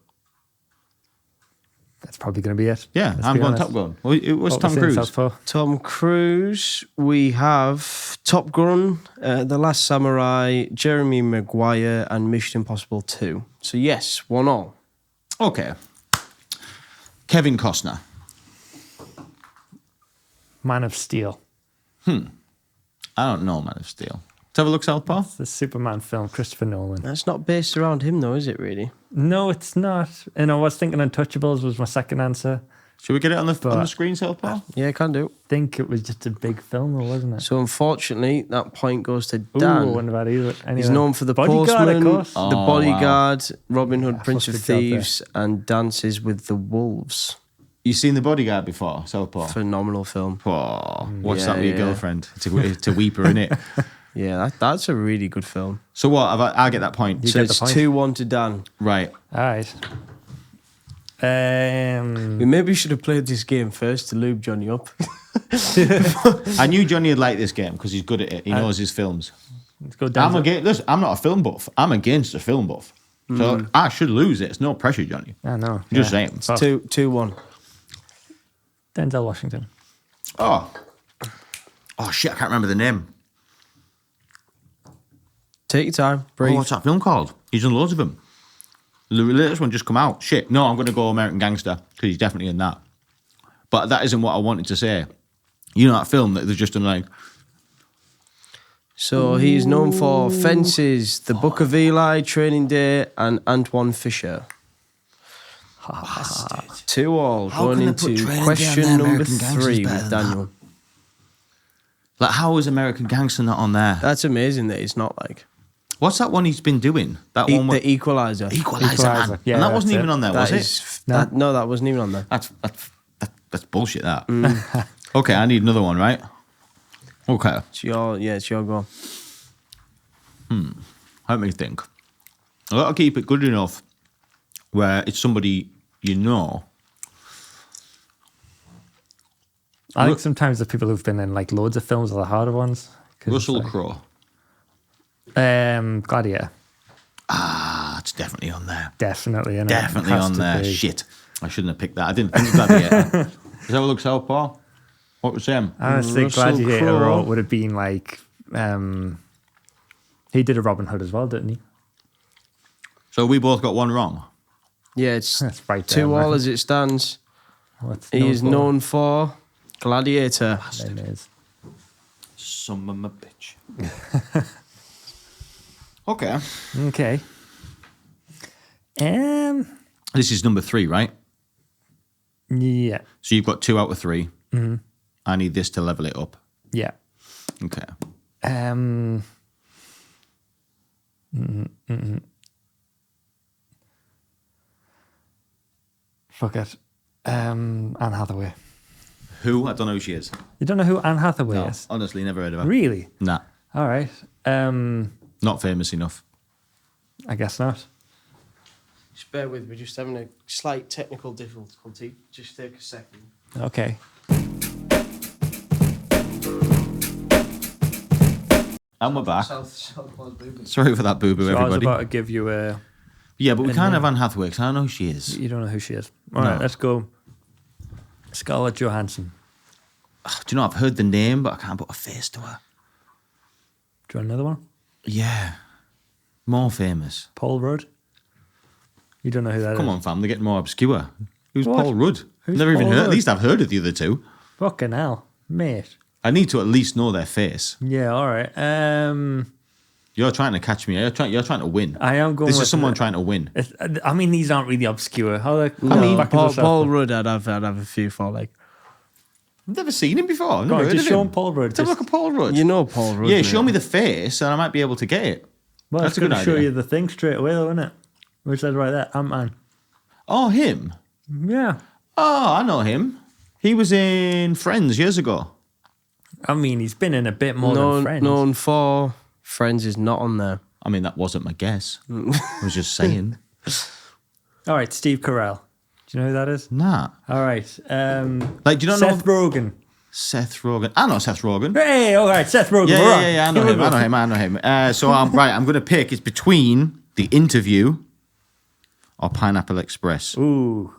S3: That's probably going to be it.
S2: Yeah,
S3: Let's
S2: I'm
S3: be
S2: going
S3: honest.
S2: Top Gun. What's
S3: What
S2: Tom
S3: was in
S2: Cruise?
S3: Southpaw?
S4: Tom Cruise, we have Top Gun, The Last Samurai, Jeremy Maguire, and Mission Impossible 2. So yes, 1-1.
S2: Okay. Kevin Costner.
S3: Man of Steel.
S2: I don't know, Man of Steel. Let's have a look, Southpaw.
S3: It's the Superman film, Christopher Nolan.
S4: That's not based around him though, is it really?
S3: No, it's not. And I was thinking Untouchables was my second answer.
S2: Should we get it on the screen, Southpaw?
S4: Yeah, can do.
S3: I think it was just a big film, though, wasn't it?
S4: So unfortunately, that point goes to
S3: Ooh,
S4: Dan.
S3: I wouldn't have had either. Anyway.
S4: He's known for The
S3: Bodyguard,
S4: Postman,
S3: of course.
S4: The Bodyguard, Robin Hood,
S3: Yeah,
S4: Prince
S3: fuck
S4: of
S3: good job there.
S4: Thieves, and Dances with the Wolves.
S2: You seen The Bodyguard before, Southpaw?
S4: Phenomenal film.
S2: Oh, watch
S4: Yeah,
S2: that with your
S4: yeah.
S2: girlfriend. It's a weeper, innit?
S4: Yeah, that's a really good film.
S2: So what? I get that point.
S3: You
S4: So
S3: get the
S4: it's
S3: point.
S4: 2-1 to Dan.
S2: Right.
S3: All right.
S4: We maybe should have played this game first to lube Johnny up.
S2: I knew Johnny would like this game because he's good at it. He knows his films.
S3: Let's go down.
S2: Listen, I'm not a film buff. I'm against a film buff. So I should lose it. It's no pressure, Johnny.
S3: I know.
S2: Just saying.
S3: Well,
S4: 2-1.
S3: Denzel Washington.
S2: Oh shit! I can't remember the name.
S4: Take your time.
S2: Oh,
S4: Breathe.
S2: what's that film called? He's done loads of them. The latest one just come out. Shit. No, I'm going to go American Gangster because he's definitely in that. But that isn't what I wanted to say. You know that film that they've just done like.
S4: So he's known for Fences, The Book of Eli, Training Day, and Antoine Fisher. 2-2.
S2: How
S4: Going
S2: can they put
S4: into
S2: Training Day on
S4: question
S2: there?
S4: number
S2: American Gangster's
S4: 3
S2: better
S4: with
S2: than
S4: Daniel.
S2: Like, how is American Gangster not on there?
S4: That's amazing that it's not like
S2: What's that one he's been doing? That one with
S4: The Equalizer.
S2: Equalizer, man.
S3: Equalizer. Yeah,
S2: and that wasn't
S3: that's
S2: even
S3: it.
S2: on there,
S4: That
S2: was it?
S4: is- no, that wasn't even on there.
S2: That's bullshit, that. Okay, I need another one, right? Okay.
S4: It's your go.
S2: Let me think. I got to keep it good enough where it's somebody you know.
S3: I think sometimes the people who've been in like loads of films are the harder ones. 'cause it's
S2: Russell
S3: like-
S2: Crowe.
S3: Gladiator.
S2: Ah, it's definitely on there.
S3: Definitely, innit?
S2: Definitely
S3: Has
S2: on
S3: to
S2: there.
S3: be.
S2: Shit. I shouldn't have picked that. I didn't think of Gladiator. Does that look Southpaw? What was him?
S3: I honestly,
S4: Russell
S3: Gladiator
S4: Crowe.
S3: would have been like. He did a Robin Hood as well, didn't he?
S2: So we both got one wrong.
S4: Yeah, it's
S3: That's right there,
S4: 2-all
S3: man.
S4: as it stands.
S3: What's
S4: He is
S3: for?
S4: known for Gladiator.
S3: There it is.
S2: Son of a bitch. Okay.
S3: Okay.
S2: This is number 3, right?
S3: Yeah.
S2: So you've got 2 out of 3. Mm-hmm. I need this to level it up.
S3: Yeah.
S2: Okay.
S3: Fuck it. Anne Hathaway.
S2: Who? I don't know who she is.
S3: You don't know who Anne Hathaway
S2: No,
S3: is?
S2: honestly, never heard of her.
S3: Really?
S2: Nah,
S3: All right.
S2: not famous enough.
S3: I guess not.
S4: Just bear with me, just having a slight technical difficulty. Just take a second.
S3: Okay.
S2: And we're back.
S4: Southpaw's booby.
S2: Sorry for that boo-boo,
S3: So I was
S2: everybody.
S3: about to give you a.
S2: Yeah, but we
S3: a
S2: can't
S3: name.
S2: have Anne Hathaway because I don't know who she is.
S3: You don't know who she is. All right,
S2: No.
S3: let's go. Scarlett Johansson.
S2: Do you know, I've heard the name, but I can't put a face to her.
S3: Do you want another one?
S2: Yeah. More famous.
S3: Paul Rudd. You don't know who that is.
S2: Come on, fam, they're getting more obscure. Who's
S3: What?
S2: Paul Rudd?
S3: Who's
S2: Never even
S3: Paul
S2: heard.
S3: Rudd?
S2: At least I've heard of the other two.
S3: Fucking hell, mate.
S2: I need to at least know their face.
S3: Yeah, all right.
S2: You're trying to catch me. You're trying to win.
S3: I am going.
S2: This
S3: with
S2: is someone trying to win.
S3: I mean, these aren't really obscure. How they?
S4: I mean,
S3: back
S4: Paul,
S3: yourself
S4: Paul
S3: up.
S4: Rudd, I'd have a few for, like.
S2: I've never seen him before. I've
S3: Go
S2: never
S3: on,
S2: heard
S3: just
S2: of
S3: show
S2: him.
S3: him Paul Rudd.
S2: Let's have a look at Paul Rudd.
S4: You know Paul Rudd.
S2: Yeah,
S4: mate.
S2: show me the face and I might be able to get it.
S3: Well,
S2: That's
S3: it's
S2: a
S3: going
S2: good
S3: to show
S2: idea.
S3: you the thing straight away, though, isn't it? Which says right there, Ant-Man.
S2: Oh, him?
S3: Yeah.
S2: Oh, I know him. He was in Friends years ago.
S3: I mean, he's been in a bit more than Friends.
S4: Known for Friends is not on there.
S2: I mean, that wasn't my guess. I was just saying.
S3: All right, Steve Carell. Do you know who that is?
S2: Nah.
S3: All right.
S2: Like, do you not
S3: Seth
S2: know
S3: Rogen.
S2: Seth Rogen? I know Seth Rogen.
S3: Hey, all right, Seth Rogen.
S2: Yeah,
S3: we're on.
S2: yeah, yeah, I know him. I know him. So I'm right. I'm going to pick. It's between The Interview or Pineapple Express.
S3: Ooh.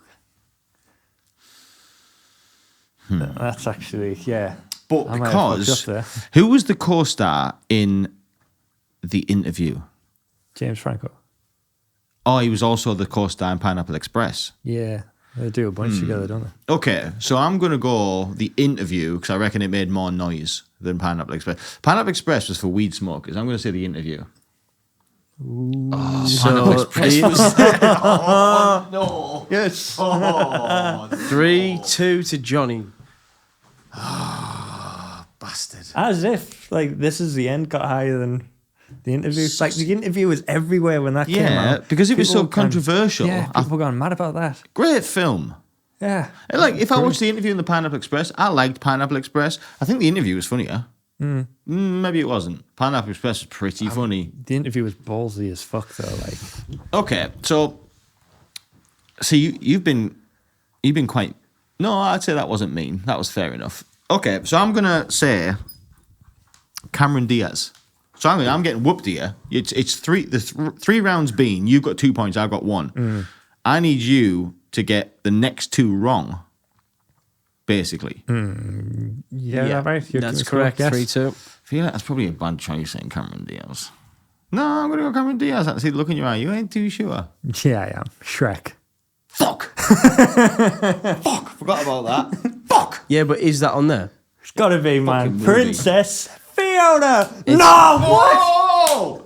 S3: That's actually, yeah.
S2: But
S3: I might have fucked
S2: because
S3: up there.
S2: who was the co-star in The Interview?
S3: James Franco.
S2: Oh, he was also the co-star in Pineapple Express.
S3: Yeah, they do a bunch together, don't they?
S2: Okay, so I'm going to go The Interview because I reckon it made more noise than Pineapple Express. Pineapple Express was for weed smokers. I'm going to say The Interview. Oh, Pineapple Express was there. Oh, no.
S3: Yes.
S2: Oh,
S4: 3-2 to Jonny.
S2: bastard.
S3: As if, like, This Is the End got higher than The Interview. Like, The Interview was everywhere when that came
S2: Yeah,
S3: out.
S2: because it was
S3: People
S2: so
S3: were going-
S2: controversial.
S3: Yeah, people were going mad about that.
S2: Great film.
S3: Yeah.
S2: Like, if I watched The Interview and the Pineapple Express, I liked Pineapple Express. I think The Interview was funnier. Maybe it wasn't. Pineapple Express was pretty funny.
S3: The Interview was ballsy as fuck, though. Like,
S2: Okay, so you've been quite. No, I'd say that wasn't mean. That was fair enough. Okay, so I'm gonna say Cameron Diaz. So I'm getting whooped here. It's three. There's 3 rounds being. You've got 2 points. I've got 1. I need you to get the next 2 wrong. Basically,
S3: yeah, right? You're
S4: That's
S3: gonna
S4: correct.
S3: score, yes.
S4: 3-2.
S2: I feel like that's probably a bad choice saying Cameron Diaz. No, I'm gonna go Cameron Diaz. I see the look in your eye. You ain't too sure.
S3: Yeah, I am. Shrek.
S2: Fuck. Fuck. Forgot about that. Fuck.
S4: Yeah, but is that on there?
S3: It's gotta be, man.
S2: movie.
S3: Princess Fiona. No, what?
S2: Whoa!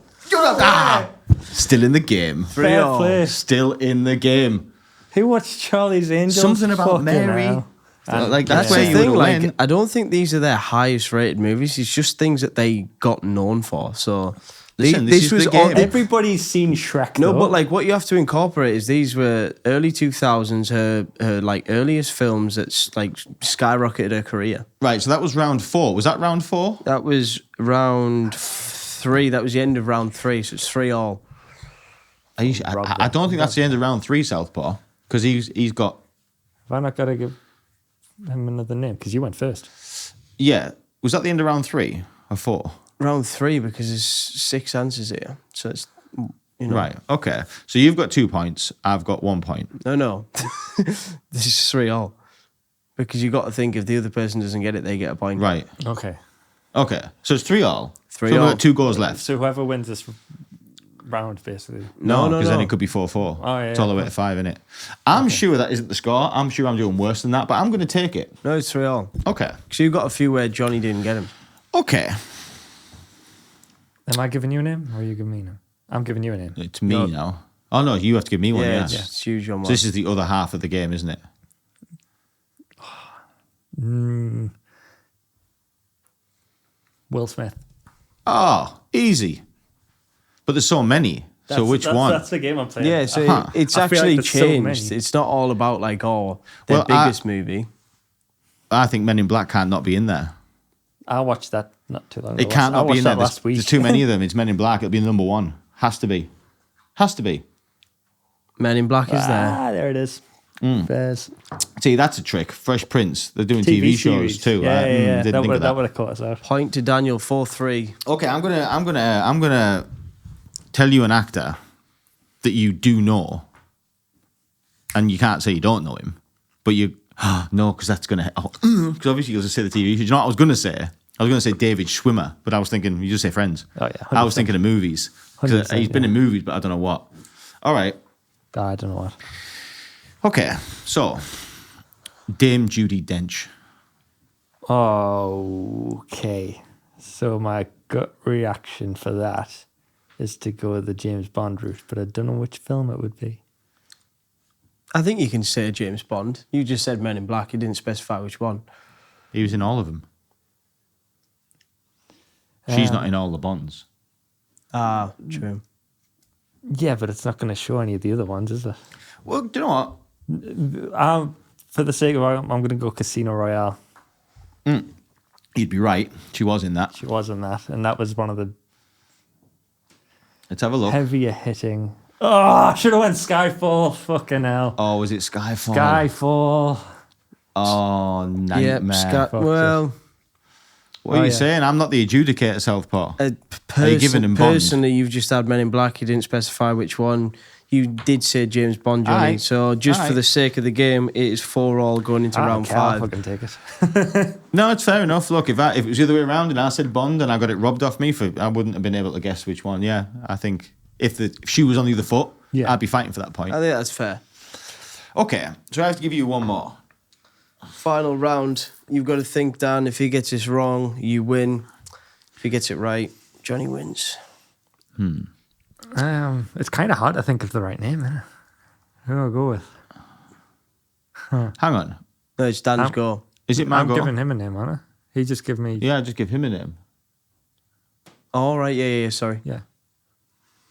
S2: Still in the game.
S3: Fair play.
S2: Still in the game.
S3: Who watched Charlie's Angels?
S2: Something about
S3: Fucking
S2: Mary.
S3: hell.
S2: Like
S4: That's
S2: that's where
S4: the
S2: you
S4: thing.
S2: would
S4: Like,
S2: win.
S4: I don't think these are their highest rated movies. It's just things that they got known for. So
S2: Listen, this is the game.
S3: Everybody's seen Shrek.
S4: No,
S3: though.
S4: but like what you have to incorporate is these were early 2000s, her like earliest films that's like skyrocketed her career.
S2: Right, so that was round 4. Was that round 4?
S4: That was round 3. That was the end of round 3. So it's 3-all.
S2: I don't think that's the end of round 3, Southpaw, because he's got.
S3: have I not got to give him another name? Because you went first.
S2: Yeah, was that the end of round 3 or 4?
S4: round 3 because there's 6 answers here. So it's, you know.
S2: Right. Okay. So you've got 2 points. I've got 1 point.
S4: No. This is 3-all. Because you got to think if the other person doesn't get it, they get a point.
S2: Right.
S3: Okay.
S2: Okay. So it's 3-all.
S4: 3-all.
S2: So we've got 2 goals left.
S3: So whoever wins this round, basically.
S2: No, because then
S4: no.
S2: it could be 4-4.
S3: Oh, yeah,
S2: It's all the
S3: yeah,
S2: way to 5, isn't it? I'm sure that isn't the score. I'm sure I'm doing worse than that, but I'm going to take it.
S4: No, it's 3-all.
S2: Okay.
S4: So you've got a few where Johnny didn't get him.
S2: Okay.
S3: Am I giving you a name or are you giving me a name? I'm giving you a name.
S2: It's me now. Oh, no, you have to give me one, yeah.
S4: It's usual one.
S2: So this is the other half of the game, isn't it?
S3: Will Smith.
S2: Oh, easy. But there's so many. So which one?
S3: That's the game I'm playing.
S4: Yeah, so it's
S3: I feel
S4: actually
S3: like there's so
S4: changed.
S3: many.
S4: It's not all about like, their
S2: Well,
S4: biggest movie.
S2: I think Men in Black can't not be in there.
S3: I watched that not too long ago.
S2: It can't
S3: I
S2: not be
S3: watched
S2: in
S3: that
S2: there. There's,
S3: last week.
S2: there's too many of them. It's Men in Black. It'll be number 1. Has to be. Has to be.
S4: Men in Black is there.
S3: Ah, there it is. There's
S2: See, that's a trick. Fresh Prince. They're doing TV shows
S3: series.
S2: too.
S3: Yeah,
S2: Didn't think of
S3: that would have caught us out.
S4: Point to Daniel, 4-3.
S2: Okay, I'm gonna tell you an actor that you do know, and you can't say you don't know him, but you no, because that's gonna because obviously you'll just say the TV show. Do you know what I was gonna say? I was gonna say David Schwimmer, but I was thinking you just say Friends.
S3: Oh, yeah,
S2: I was
S3: 100%.
S2: thinking of movies because
S3: 100%,
S2: he's been
S3: yeah.
S2: in movies, but I don't know what. All right,
S3: I don't know what.
S2: okay, so Dame Judi Dench.
S3: Okay. So my gut reaction for that is to go the James Bond route, but I don't know which film it would be.
S4: I think you can say James Bond. You just said Men in Black. You didn't specify which one.
S2: He was in all of them. She's not in all the Bonds.
S4: Ah, true.
S3: Yeah, but it's not going to show any of the other ones, is it?
S2: Well, do you know what?
S3: For the sake of I'm going to go Casino Royale.
S2: You'd be right. She was in that.
S3: She was in that, and that was one of the
S2: Let's have a look.
S3: heavier hitting. Oh, I should have went Skyfall. Fucking hell.
S2: Oh, was it Skyfall?
S3: Skyfall.
S2: Oh, nightmare.
S4: Yeah, well,
S2: What are you saying? I'm not the adjudicator, Southpaw. Are you giving him Bond?
S4: personally, you've just had Men in Black. You didn't specify which one. You did say James Bond, Johnny.
S2: Aye.
S4: So just for
S2: Aye.
S4: the sake of the game, it is 4-all going into round
S3: I'll
S4: 5.
S3: fucking take it.
S2: No, it's fair enough. Look, if it was the other way around and I said Bond and I got it robbed off me, I wouldn't have been able to guess which one. Yeah, I think if the shoe was on the other foot,
S3: Yeah.
S2: I'd be fighting for that point.
S4: I think that's fair.
S2: Okay, so I have to give you one more.
S4: Final round. You've got to think, Dan. If he gets this wrong, you win. If he gets it right, Johnny wins.
S3: It's kind of hard to think of the right name, isn't it? Who do I go with?
S2: Hang on.
S4: No, it's Dan's go.
S2: Is it my
S3: I'm
S2: go?
S3: giving him a name, aren't I? He just give me...
S2: Yeah, just give him a name.
S4: All right, yeah, sorry.
S3: Yeah.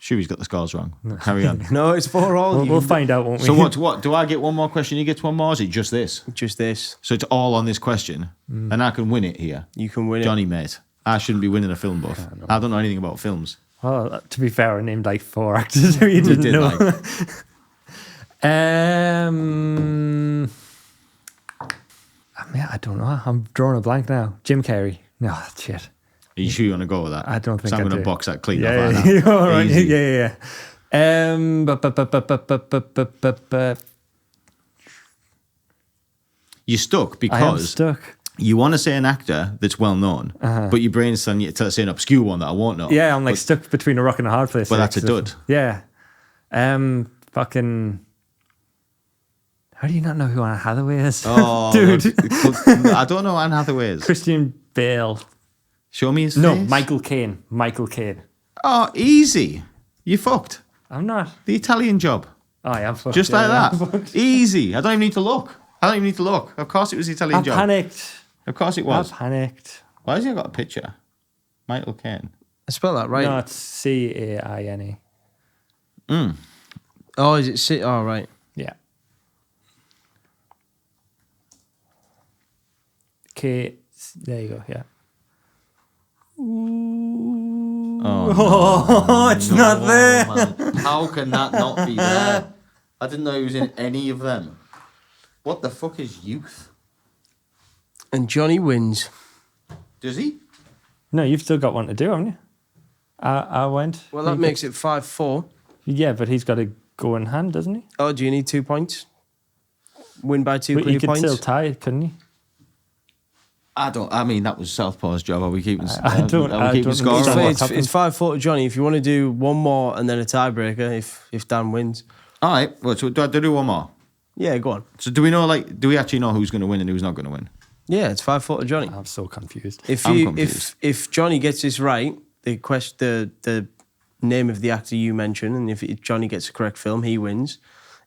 S2: Shuey's got the scores wrong. Carry on.
S4: No, it's 4-all.
S3: We'll find out, won't we?
S2: So what? Do I get one more question? He gets one more? Or is it just this?
S4: Just this.
S2: So it's all on this question, and I can win it here.
S4: You can win
S2: Johnny, mate. I shouldn't be winning a film buff. I don't know anything about films.
S3: Well, to be fair, I named like 4 actors who you didn't
S2: did,
S3: know.
S2: like-
S3: I don't know. I'm drawing a blank now. Jim Carrey. No, shit.
S2: Are you sure you want to go with that?
S3: I don't think
S2: so I'm
S3: I
S2: going to
S3: do.
S2: box that clean
S3: Yeah,
S2: off.
S3: yeah, all right.
S2: Easy.
S3: Yeah.
S2: You're stuck
S3: I am
S2: because
S3: stuck.
S2: you want to say an actor that's well known, but your brain's telling you to say an obscure one that I won't know.
S3: Yeah, I'm like stuck between a rock and a hard place.
S2: But
S3: here,
S2: that's a
S3: 'cause of-
S2: dud.
S3: Yeah. Fucking. How do you not know who Anne Hathaway is?
S2: Oh,
S3: Dude.
S2: I don't know Anne Hathaway is.
S3: Christian Bale.
S2: Show me his
S3: No,
S2: face.
S3: Michael Caine. Michael Caine.
S2: Oh, easy. You fucked.
S3: I'm not.
S2: The Italian Job.
S3: Oh, I am fucked.
S2: Just
S3: Yeah,
S2: like
S3: I am
S2: that.
S3: fucked.
S2: Easy. I don't even need to look. Of course it was the Italian
S3: I
S2: Job.
S3: panicked.
S2: Of course it
S3: I
S2: was.
S3: panicked.
S2: Why has he got a picture? Michael Caine.
S4: I spelled that right.
S3: No, it's Caine.
S4: Oh, is it C? Oh, right.
S3: Yeah. K. There you go. Yeah.
S2: Oh,
S3: it's not there.
S2: man. How can that not be there? I didn't know he was in any of them. What the fuck is Youth?
S4: And Johnny wins.
S2: Does he?
S3: No, you've still got one to do, haven't you? I went.
S4: Well, that makes it 5-4.
S3: Yeah, but he's got to go in hand, doesn't he?
S4: Oh, do you need 2 points? Win by 2
S3: But he could
S4: points?
S3: still tie it, couldn't he?
S2: I mean, that was Southpaw's job. Are we keeping?
S3: I don't
S2: score?
S3: understand
S2: on
S3: what
S2: it?
S3: happened.
S4: It's 5-4 to Johnny. If you want to do one more and then a tiebreaker, if Dan wins.
S2: All right. Well, so do I do one more?
S4: Yeah, go on.
S2: So do we know? Like, do we actually know who's going to win and who's not going to win?
S4: Yeah, it's 5-4 to Johnny.
S3: I'm so confused.
S2: I'm confused.
S4: If Johnny gets this right, the name of the actor you mentioned, and if Johnny gets the correct film, he wins.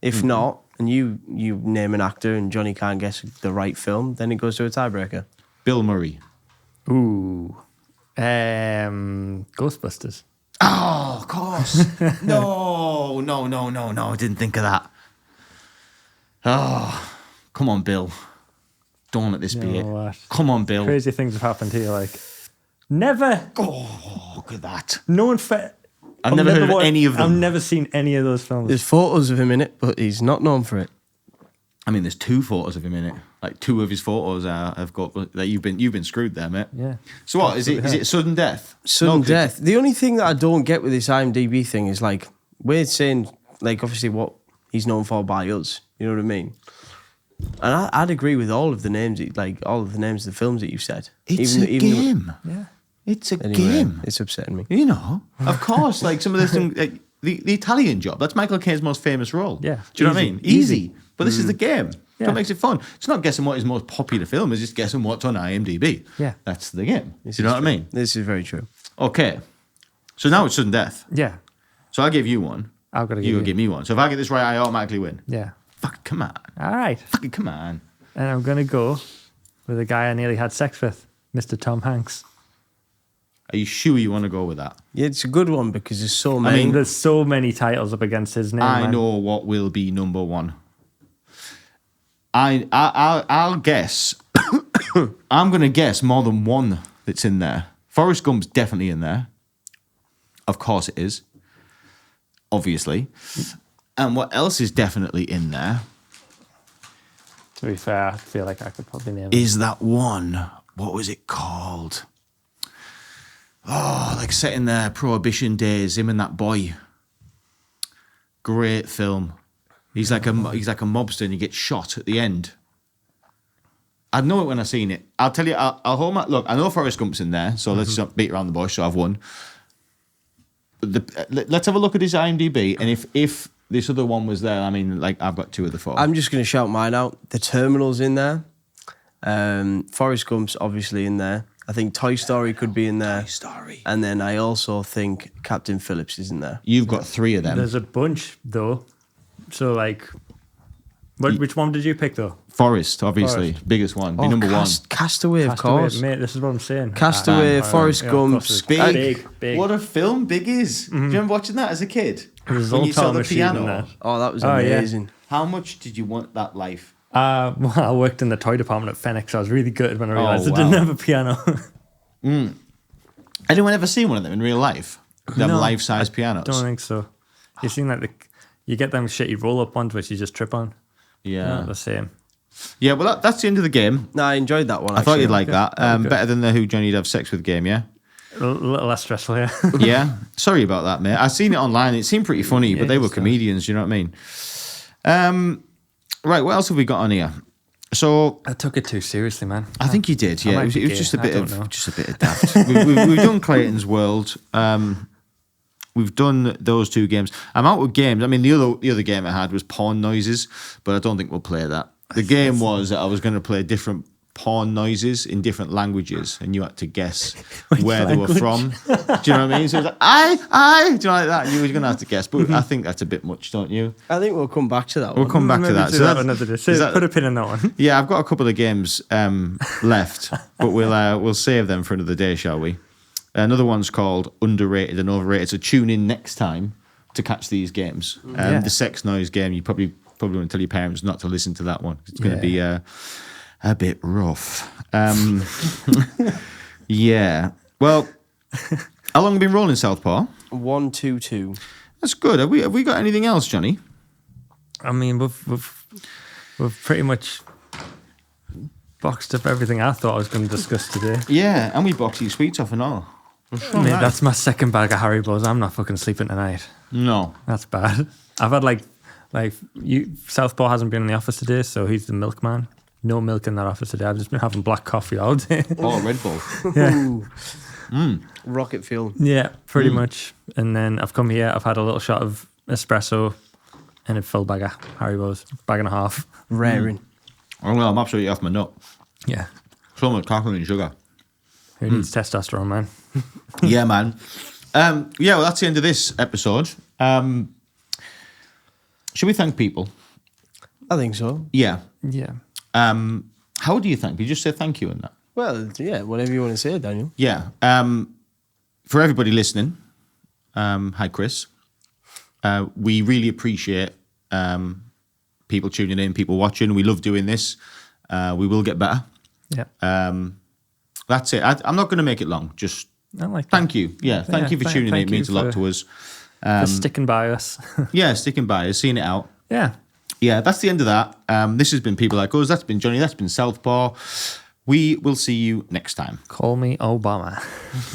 S4: If not, and you name an actor and Johnny can't guess the right film, then it goes to a tiebreaker.
S2: Bill Murray.
S3: Ooh. Ghostbusters.
S2: Oh, of course. No. I didn't think of that. Oh, come on, Bill. Don't let this be
S3: You
S2: it.
S3: know what?
S2: Come on, Bill.
S3: Crazy things have happened here. Like, never.
S2: Oh, look at that.
S3: No one.
S2: I've never heard of any of them.
S3: I've never seen any of those films.
S4: There's photos of him in it, but he's not known for it.
S2: I mean, there's 2 photos of him in it. Like 2 of his photos have got that you've been screwed there, mate.
S3: Yeah.
S2: So what is it? Is it sudden death?
S4: Sudden
S2: No,
S4: death. The only thing that I don't get with this IMDb thing is like we're saying like obviously what he's known for by us. You know what I mean? And I'd agree with all of the names, like all of the names of the films that you said.
S2: It's a game.
S3: Yeah.
S2: It's a
S4: Anyway,
S2: game.
S4: it's upsetting me.
S2: You know, of course. Like some of this, like, the Italian Job. That's Michael Caine's most famous role.
S3: Yeah.
S2: Do you know what I mean? Easy. But this is the game.
S3: Yeah.
S2: That makes it fun. It's not guessing what his most popular film is. It's guessing what's on IMDb.
S3: Yeah.
S2: That's the game. Do
S4: This
S2: you know
S4: is
S2: what I
S4: true.
S2: mean?
S4: This is very true.
S2: Okay. So now it's sudden death.
S3: Yeah.
S2: So I'll give you one.
S3: I've got to
S2: You
S3: give
S2: give me one. So if I get this right, I automatically win.
S3: Yeah.
S2: Fuck, come on.
S3: All right.
S2: Fucking come on.
S3: And I'm going to go with a guy I nearly had sex with, Mr. Tom Hanks.
S2: Are you sure you want to go with that?
S4: Yeah, it's a good one because there's so many.
S3: I mean, there's so many titles up against his name.
S2: I
S3: man.
S2: know what will be number one. I'll guess. I'm going to guess more than one that's in there. Forrest Gump's definitely in there. Of course it is. Obviously. And what else is definitely in there
S3: To be fair, I feel like I could probably name it.
S2: is that one. What was it called? Oh, like set in the Prohibition days, him and that boy. Great film. He's like a mobster and he gets shot at the end. I'd know it when I seen it. I'll tell you. I'll hold my look. I know Forrest Gump's in there, so let's not beat around the bush. So I've won. Let's have a look at his IMDb, and if this other one was there, I mean, like I've got 2 of the 4.
S4: I'm just going to shout mine out. The Terminal's in there. Forrest Gump's obviously in there. I think Toy Story could be in there.
S2: Toy Story.
S4: And then I also think Captain Phillips is in there.
S2: You've got 3 of them.
S3: There's a bunch, though. So, like, which one did you pick, though?
S2: Forrest, obviously,
S3: Forrest.
S2: biggest one. Be number one.
S4: Castaway, of
S3: Castaway,
S4: course.
S3: mate, this is what I'm saying.
S4: Castaway, Forrest
S3: yeah, of
S4: Gump,
S3: course it is.
S4: Big.
S3: Big.
S2: What a film Big is. Do you remember watching that as a kid?
S3: There's
S2: When
S3: all
S2: you saw
S3: time
S2: the
S3: machine in
S2: piano.
S3: that.
S4: Oh, that was
S3: Oh, yeah.
S4: amazing.
S2: How much did you want that life?
S3: Well, I worked in the toy department at Fenix, so I was really good when I realised I
S2: wow.
S3: didn't have a piano.
S2: Anyone ever seen one of them in real life? Them
S3: No,
S2: life-size pianos?
S3: Don't think so. You seen like you get them shitty roll-up ones which you just trip on.
S2: Yeah.
S3: Not the same.
S2: Yeah, well, that's the end of the game.
S4: No, I enjoyed that one.
S2: I thought
S4: actually.
S2: you'd like that.
S3: Okay.
S2: Better than the Who Johnny You'd Have Sex With game, yeah?
S3: A little less stressful, yeah.
S2: Yeah. Sorry about that, mate. I seen it online. It seemed pretty funny, but they were
S3: it's
S2: comedians, you know what I mean? Right, what else have we got on here? So
S3: I took it too seriously, man.
S2: I think you did, yeah.
S3: might
S2: It was
S3: be
S2: just a
S3: gay.
S2: bit
S3: I don't know.
S2: of daft. we've done Clayton's World. We've done those 2 games. I'm out with games. I mean, the other game I had was porn noises, but I don't think we'll play that. The game was that I was going to play different porn noises in different languages, and you had to guess where they were from. Do you know what I mean? So it was like, I, do you know like that? And you were going to have to guess, but I think that's a bit much, don't you?
S4: I think we'll come back to that
S2: We'll
S4: one.
S2: come back to
S3: Maybe
S2: that.
S3: do
S2: So
S3: that
S2: that's-
S3: another day.
S2: is
S3: So
S2: that-
S3: put a pin in that one.
S2: Yeah, I've got a couple of games left, but we'll save them for another day, shall we? Another one's called Underrated and Overrated. So tune in next time to catch these games.
S3: Yeah.
S2: The sex noise game, you probably want to tell your parents not to listen to that one. It's going to be a bit rough. Yeah. Well, how long have we been rolling, Southpaw?
S4: 1, 2, 2.
S2: That's good. Have we got anything else, Johnny?
S3: I mean, we've pretty much boxed up everything I thought I was going to discuss today.
S2: Yeah, and we box these sweets off and all.
S3: Mate, that's my second bag of Haribos. I'm not fucking sleeping tonight.
S2: No.
S3: That's bad. I've had like Southpaw hasn't been in the office today, so he's the milkman. No milk in that office today. I've just been having black coffee all day.
S2: Oh, Red Bull.
S3: Yeah.
S4: Rocket fuel.
S3: Yeah, pretty much. And then I've come here, I've had a little shot of espresso and a full bag of Haribos, bag and a half.
S4: Raring.
S2: Oh, well, I'm absolutely off my nut.
S3: Yeah.
S2: So much caffeine and sugar.
S3: Who needs testosterone, man?
S2: Yeah, man. Yeah, well, that's the end of this episode. Should we thank people?
S4: I think so.
S2: Yeah.
S3: Yeah.
S2: How do you thank? You just say thank you and that.
S4: Well, yeah, whatever you want to say, Daniel.
S2: Yeah. For everybody listening, hi, Chris. We really appreciate people tuning in, people watching. We love doing this. We will get better.
S3: Yeah.
S2: That's it. I'm not going to make it long. Just
S3: I like that.
S2: thank you. Yeah, thank you for tuning in.
S3: thank
S2: It means a
S3: you
S2: lot to us.
S3: for sticking by us.
S2: Yeah, sticking by us, seeing it out.
S3: Yeah.
S2: Yeah, that's the end of that. This has been People Like Us. That's been Jonny. That's been Southpaw. We will see you next time.
S3: Call me Obama.